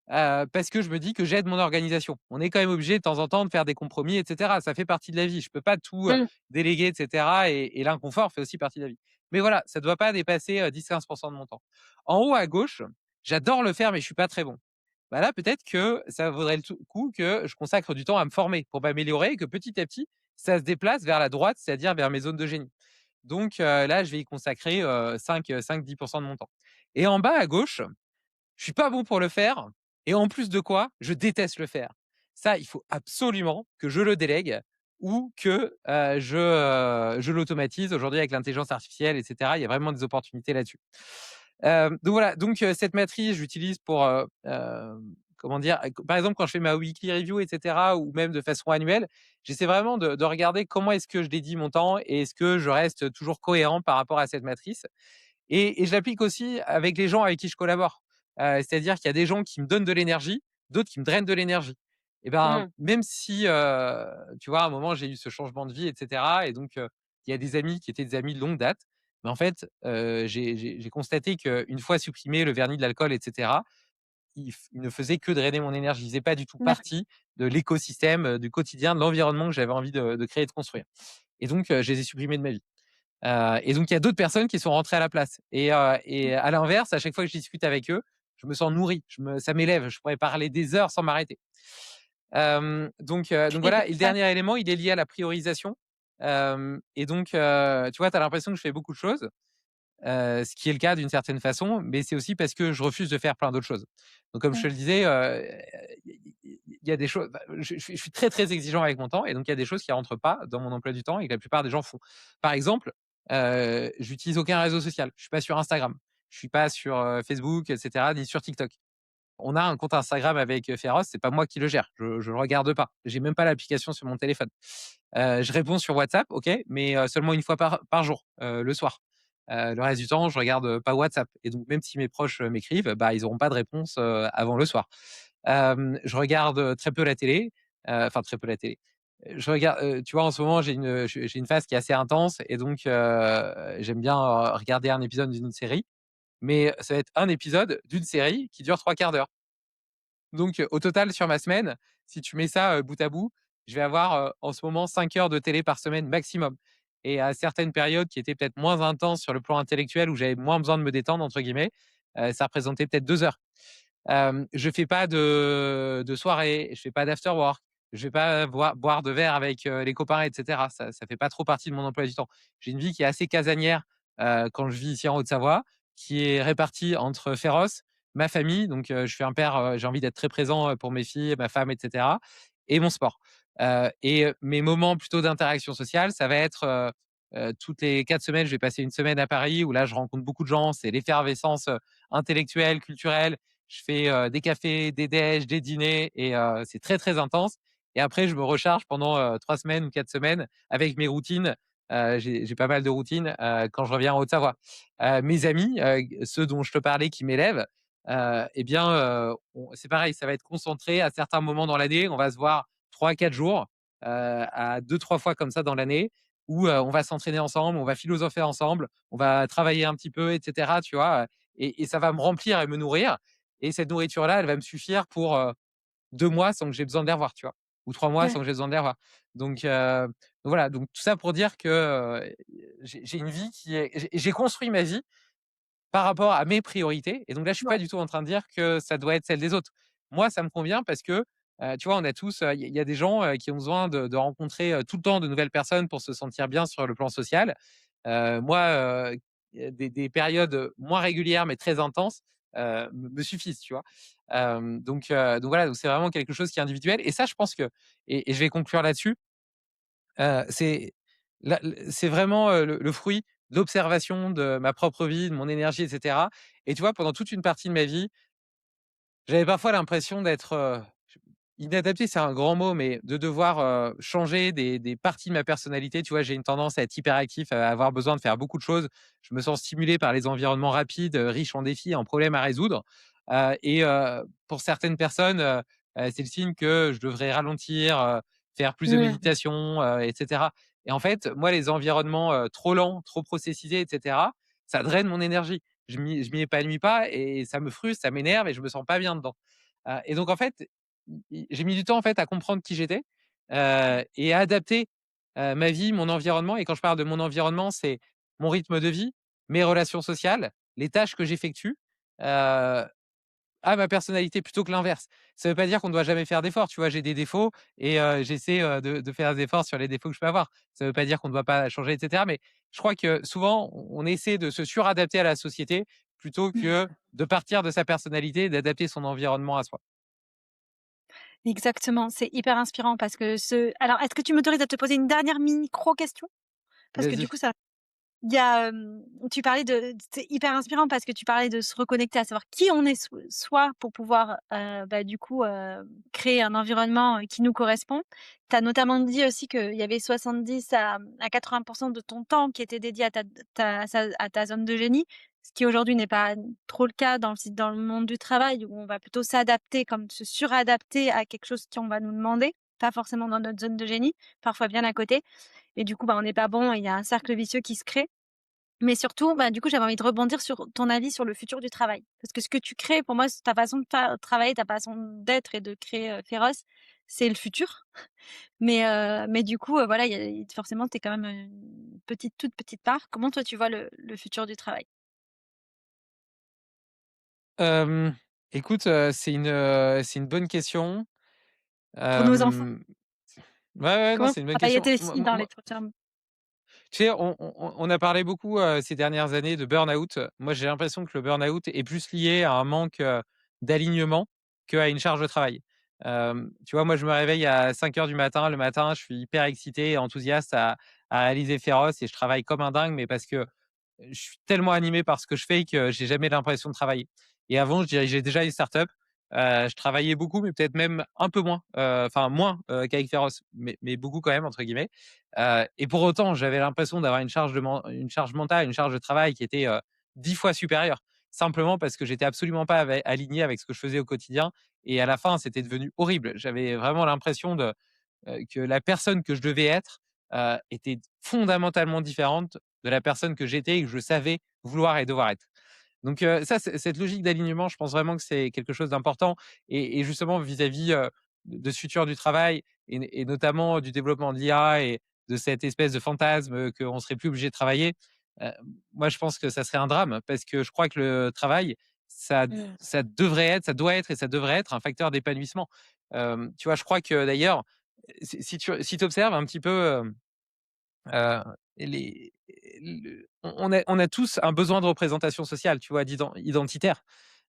parce que je me dis que j'aide mon organisation. On est quand même obligé de temps en temps de faire des compromis et cetera. Ça fait partie de la vie. Je peux pas tout, Mmh. déléguer et cetera et l'inconfort fait aussi partie de la vie. Mais voilà, ça doit pas dépasser, 10-15 de mon temps. En haut à gauche, j'adore le faire mais je suis pas très bon. Bah là, peut-être que ça vaudrait le coup que je consacre du temps à me former pour m'améliorer et que petit à petit, ça se déplace vers la droite, c'est-à-dire vers mes zones de génie. Donc là, je vais y consacrer 5-10 de mon temps. Et en bas à gauche, je suis pas bon pour le faire et en plus de quoi, je déteste le faire. Ça, il faut absolument que je le délègue ou que je l'automatise. Aujourd'hui, avec l'intelligence artificielle, et cetera, il y a vraiment des opportunités là-dessus. Donc voilà, donc cette matrice, j'utilise pour, comment dire? Par exemple, quand je fais ma weekly review et cetera ou même de façon annuelle, j'essaie vraiment de regarder comment est-ce que je dédie mon temps et est-ce que je reste toujours cohérent par rapport à cette matrice et je l'applique aussi avec les gens avec qui je collabore. C'est-à-dire qu'il y a des gens qui me donnent de l'énergie, d'autres qui me drainent de l'énergie. Et ben, Mmh. même si, tu vois, à un moment, j'ai eu ce changement de vie et cetera et donc il y a des amis qui étaient des amis de longue date. Mais en fait, j'ai constaté qu'une fois supprimé le vernis de l'alcool et cetera, il ne faisait que drainer mon énergie. Il faisait pas du tout D'acc partie de l'écosystème, du quotidien, de l'environnement que j'avais envie de créer et de construire. Et donc je les ai supprimés de ma vie. Et donc il y a d'autres personnes qui sont rentrées à la place et à l'inverse, à chaque fois que je discute avec eux, je me sens nourri, ça m'élève, je pourrais parler des heures sans m'arrêter. Donc voilà et le ça dernier élément, il est lié à la priorisation. Et donc tu vois, tu as l'impression que je fais beaucoup de choses, ce qui est le cas d'une certaine façon, mais c'est aussi parce que je refuse de faire plein d'autres choses. Donc comme je te mmh. le disais, il y a des choses bah, je suis très, très exigeant avec mon temps et donc il y a des choses qui rentrent pas dans mon emploi du temps et que la plupart des gens font. Par exemple, j'utilise aucun réseau social. Je suis pas sur Instagram, je suis pas sur, Facebook et cetera, ni sur TikTok. On a un compte Instagram avec, Féroce, c'est pas moi qui le gère. Je le regarde pas. J'ai même pas l'application sur mon téléphone. Je réponds sur WhatsApp, OK, mais seulement une fois par jour, le soir. Le reste du temps, je regarde, pas WhatsApp et donc même si mes proches, m'écrivent, bah, ils auront pas de réponse, avant le soir. Je regarde, très peu la télé, enfin très peu la télé. Je regarde, tu vois, en ce moment, j'ai une phase qui est assez intense et donc j'aime bien, regarder un épisode d'une série, mais ça va être un épisode d'une série qui dure 3/4 d'heure. Donc, au total sur ma semaine, si tu mets ça, bout à bout, je vais avoir, en ce moment 5 heures de télé par semaine maximum et à certaines périodes qui étaient peut-être moins intenses sur le plan intellectuel, où j'avais moins besoin de «me détendre» entre guillemets, ça représentait peut-être 2 heures. Je fais pas de soirée, je fais pas d'after work, je vais pas boire de verre avec, les copains et cetera. Ça fait pas trop partie de mon emploi du temps. J'ai une vie qui est assez casanière, quand je vis ici en Haute-Savoie, qui est répartie entre Féroce, ma famille, donc je suis un père, j'ai envie d'être très présent, pour mes filles, ma femme et cetera et mon sport. Mes moments plutôt d'interaction sociale, ça va être, toutes les 4 semaines, je vais passer une semaine à Paris où là, je rencontre beaucoup de gens. C'est l'effervescence, intellectuelle, culturelle. Je fais, des cafés, des déj, des dîners et c'est très, très intense et après je me recharge pendant, 3 semaines ou 4 semaines avec mes routines. J'ai pas mal de routines, quand je reviens en Haute-Savoie. Mes amis, ceux dont je te parlais qui m'élèvent, et bien, c'est pareil, ça va être concentré à certains moments dans l'année. On va se voir 3-4 jours, à 2-3 fois comme ça dans l'année où, on va s'entraîner ensemble, on va philosopher ensemble, on va travailler un petit peu et cetera, tu vois? Et ça va me remplir et me nourrir et cette nourriture-là, elle va me suffire pour, 2 mois sans que j'ai besoin de les revoir, tu vois? Ou 3 mois sans Ouais. que j'ai besoin de les revoir. Donc voilà, donc tout ça pour dire que, j'ai une vie qui est j'ai construit ma vie par rapport à mes priorités et donc là, je suis pas Ouais. du tout en train de dire que ça doit être celle des autres. Moi, ça me convient parce que, tu vois, on a tous, il y a des gens, qui ont besoin de rencontrer, tout le temps de nouvelles personnes pour se sentir bien sur le plan social. Moi, des périodes, moins régulières mais très intenses, me suffisent, tu vois? Donc voilà, donc c'est vraiment quelque chose qui est individuel et ça, je pense que et je vais conclure là-dessus, c'est c'est vraiment, le fruit d'observation de ma propre vie, de mon énergie et cetera et tu vois, pendant toute une partie de ma vie, j'avais parfois l'impression d'être, inadapté, c'est un grand mot, mais de devoir, changer des parties de ma personnalité. Tu vois, j'ai une tendance à être hyperactif, à avoir besoin de faire beaucoup de choses. Je me sens stimulé par les environnements rapides, riches en défis, en problèmes à résoudre, pour certaines personnes, c'est le signe que je devrais ralentir, faire plus de Mmh. méditation, et cetera. Et en fait, moi, les environnements, trop lents, trop processisés et cetera, ça draine mon énergie. Je m'y épanouis pas et ça me frustre, ça m'énerve et je me sens pas bien dedans. Et donc en fait, j'ai mis du temps, en fait, à comprendre qui j'étais, et à adapter, ma vie, mon environnement. Et quand je parle de mon environnement, c'est mon rythme de vie, mes relations sociales, les tâches que j'effectue, heu, à ma personnalité plutôt que l'inverse. Ça veut pas dire qu'on ne doit jamais faire d'efforts, tu vois? J'ai des défauts et j'essaie, de faire des efforts sur les défauts que je peux avoir. Ça veut pas dire qu'on ne doit pas changer et cetera, mais je crois que souvent on essaie de se suradapter à la société plutôt que de partir de sa personnalité et d'adapter son environnement à soi. Exactement, c'est hyper inspirant parce que alors est-ce que tu m'autorises à te poser une dernière micro question? Parce que du Vas-y. coup ça il y a, tu parlais c'est hyper inspirant parce que tu parlais de se reconnecter à savoir qui on est soi pour pouvoir, bah, du coup, créer un environnement, qui nous correspond. Tu as notamment dit aussi qu'il y avait 70 à 80 de ton temps qui était dédié à ta zone de génie, ce qui aujourd'hui n'est pas trop le cas dans le monde du travail où on va plutôt s'adapter, comme se suradapter à quelque chose qu'on va nous demander, pas forcément dans notre zone de génie, parfois bien à côté. Et du coup, bah, on n'est pas bon et il y a un cercle vicieux qui se crée. Mais surtout, bah, du coup, j'avais envie de rebondir sur ton avis sur le futur du travail. Parce que ce que tu crées, pour moi, c'est ta façon de travailler, ta façon d'être et de créer, Féroce, c'est le futur. Mais du coup, voilà, forcément, tu es quand même, une petite, toute petite part. Comment toi, tu vois le futur du travail? Hem, Écoute, c'est une bonne question. Pour nos enfants, Hem, ouais, ouais, non, comment c'est une bonne travailler question. aussi dans les prochains Tu sais, on a parlé beaucoup, ces dernières années de burn-out. Moi, j'ai l'impression que le burn-out est plus lié à un manque, d'alignement qu'à une charge de travail. Tu vois, moi, je me réveille à 5 heures du matin. Le matin, je suis hyper excité et enthousiaste à réaliser Féroce et je travaille comme un dingue, mais parce que je suis tellement animé par ce que je fais que j'ai jamais l'impression de travailler. Et avant, je dirigeais déjà une start-up. Je travaillais beaucoup, mais peut-être même un peu moins, enfin moins, qu'avec Féroce, mais beaucoup quand même entre guillemets. Et pour autant, j'avais l'impression d'avoir une charge mentale, une charge de travail qui était, 10 fois supérieure. Simplement parce que j'étais absolument pas aligné avec ce que je faisais au quotidien et à la fin, c'était devenu horrible. J'avais vraiment l'impression que la personne que je devais être, était fondamentalement différente de la personne que j'étais et que je savais vouloir et devoir être. Donc ça, cette logique d'alignement, je pense vraiment que c'est quelque chose d'important et justement vis-à-vis, de ce futur du travail et notamment du développement de l'IA et de cette espèce de fantasme, qu'on serait plus obligé de travailler. Heu, Moi, je pense que ça serait un drame parce que je crois que le travail, ça Mmh. ça devrait être, ça doit être et ça devrait être un facteur d'épanouissement. Tu vois, je crois que d'ailleurs, si tu observes un petit peu, Heu, les on a tous un besoin de représentation sociale, tu vois? Identitaire.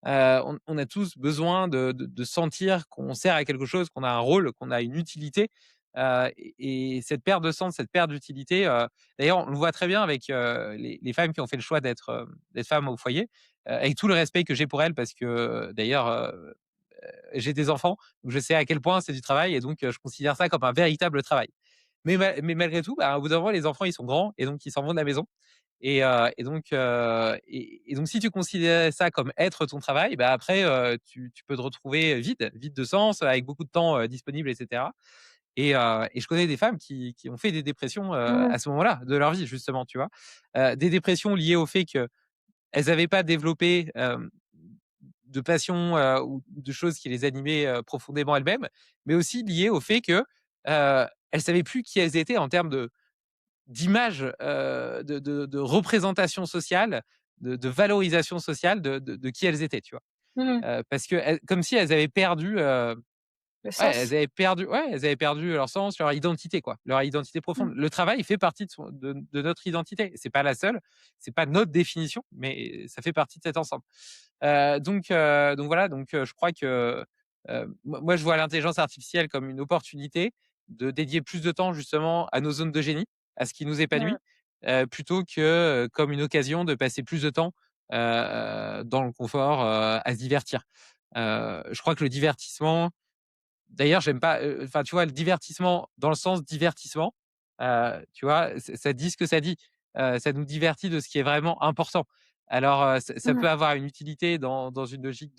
On a tous besoin de sentir qu'on sert à quelque chose, qu'on a un rôle, qu'on a une utilité, et cette perte de sens, cette perte d'utilité, d'ailleurs, on le voit très bien avec, les femmes qui ont fait le choix d'être femmes au foyer, avec tout le respect que j'ai pour elles parce que, d'ailleurs, j'ai des enfants, donc je sais à quel point c'est du travail et donc je considère ça comme un véritable travail. Mais malgré tout, bah, au bout d'un moment, les enfants, ils sont grands et donc ils s'en vont de la maison et donc si tu considérais ça comme être ton travail, bah, après, tu peux te retrouver vide de sens, avec beaucoup de temps, disponible et cetera et je connais des femmes qui ont fait des dépressions, Mmh. à ce moment-là de leur vie justement, tu vois? Des dépressions liées au fait qu'elles n'avaient pas développé, de passion, ou de choses qui les animaient, profondément elles-mêmes, mais aussi liées au fait que, elles savaient plus qui elles étaient en termes d'image, de représentation sociale, de valorisation sociale de qui elles étaient, tu vois? Mmh. Parce qu'elles comme si elles avaient perdu, Le ouais, sens. elles avaient perdu leur sens, leur identité, quoi, leur identité profonde. Mmh. Le travail fait partie de notre identité. C'est pas la seule, c'est pas notre définition, mais ça fait partie de cet ensemble. Donc voilà, je crois que, moi je vois l'intelligence artificielle comme une opportunité de dédier plus de temps justement à nos zones de génie, à ce qui nous Mmh. épanouit, plutôt que, comme une occasion de passer plus de temps, dans le confort, à se divertir. Je crois que le divertissement d'ailleurs j'aime pas, enfin tu vois le divertissement dans le sens divertissement, tu vois? Ça dit ce que ça dit. Ça nous divertit de ce qui est vraiment important. Alors, ça Mmh. peut avoir une utilité dans une logique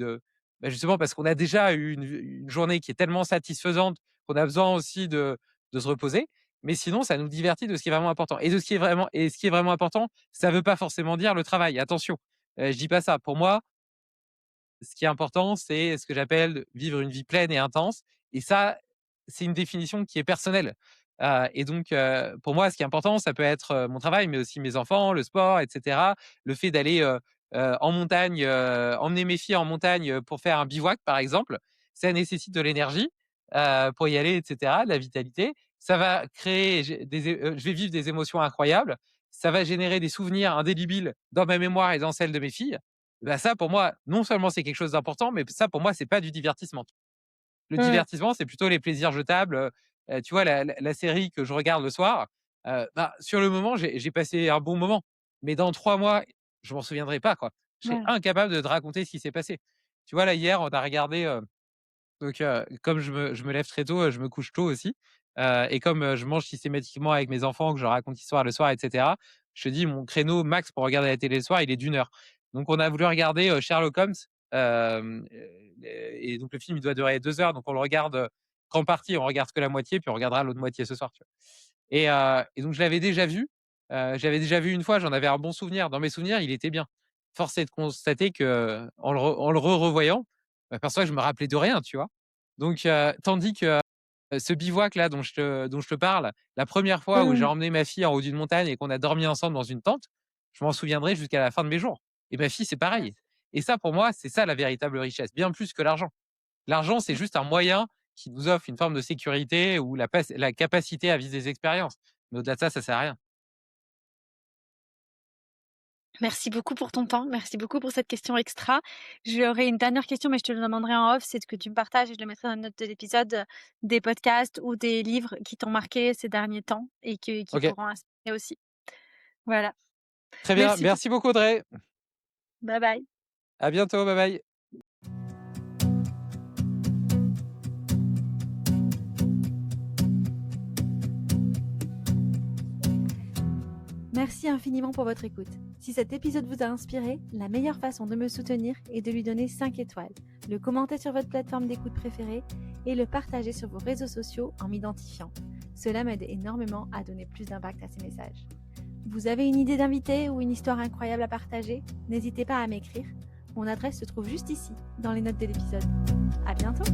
Bah, justement parce qu'on a déjà eu une journée qui est tellement satisfaisante qu'on a besoin aussi de se reposer. Mais sinon, ça nous divertit de ce qui est vraiment important ce qui est vraiment important, ça veut pas forcément dire le travail, attention. Je dis pas ça. Pour moi, ce qui est important, c'est ce que j'appelle vivre une vie pleine et intense et ça, c'est une définition qui est personnelle. Et donc pour moi, ce qui est important, ça peut être, mon travail, mais aussi mes enfants, le sport et cetera. Le fait d'aller, en montagne, emmener mes filles en montagne, pour faire un bivouac, par exemple, ça nécessite de l'énergie, pour y aller et cetera, de la vitalité. Ça va créer je vais vivre des émotions incroyables. Ça va générer des souvenirs indélébiles dans ma mémoire et dans celle de mes filles. Bah, ça pour moi, non seulement c'est quelque chose d'important, mais ça pour moi, c'est pas du divertissement. Le Mmh. divertissement, c'est plutôt les plaisirs jetables, tu vois la série que je regarde le soir, bah, sur le moment, j'ai passé un bon moment, mais dans 3 mois, je m'en souviendrai pas, quoi. Je serais Ouais. incapable de te raconter ce qui s'est passé. Tu vois, là, hier, on a regardé, donc comme je me lève très tôt, je me couche tôt aussi, et comme, je mange systématiquement avec mes enfants, que je leur raconte l'histoire le soir et cetera, je te dis mon créneau max pour regarder la télé le soir, il est d'1 heure. Donc on a voulu regarder, Sherlock Holmes, et donc le film, il doit durer 2 heures, donc on le regarde, qu'en partie, on regarde que la moitié, puis on regardera l'autre moitié ce soir, tu vois? Et donc je l'avais déjà vu, j'avais déjà vu une fois, j'en avais un bon souvenir. Dans mes souvenirs, il était bien. Force est de constater qu'en en le revoyant, je m'aperçois que je me rappelais de rien, tu vois? Donc tandis que, ce bivouac-là dont je te parle, la première fois où j'ai Mmh. emmené ma fille en haut d'une montagne et qu'on a dormi ensemble dans une tente, je m'en souviendrai jusqu'à la fin de mes jours et ma fille, c'est Ouais. pareil et ça, pour moi, c'est ça la véritable richesse, bien plus que l'argent. L'argent, c'est juste un moyen qui nous offre une forme de sécurité ou la capacité à vivre des expériences. Mais au-delà de ça sert à rien. Merci beaucoup pour ton temps. Merci beaucoup pour cette question extra. J'aurais une dernière question, mais je te le demanderai en off. C'est ce que tu me partages et je le mettrai dans les notes de l'épisode, des podcasts ou des livres qui t'ont marqué ces derniers temps et qui OK, t'auront inspiré aussi. Voilà. très bien. Merci pour Merci beaucoup Audrey. bye bye. À bientôt, bye bye. Merci infiniment pour votre écoute. Si cet épisode vous a inspiré, la meilleure façon de me soutenir est de lui donner 5 étoiles, le commenter sur votre plateforme d'écoute préférée et le partager sur vos réseaux sociaux en m'identifiant. Cela m'aide énormément à donner plus d'impact à ces messages. Vous avez une idée d'invité ou une histoire incroyable à partager? N'hésitez pas à m'écrire. Mon adresse se trouve juste ici, dans les notes de l'épisode. À bientôt!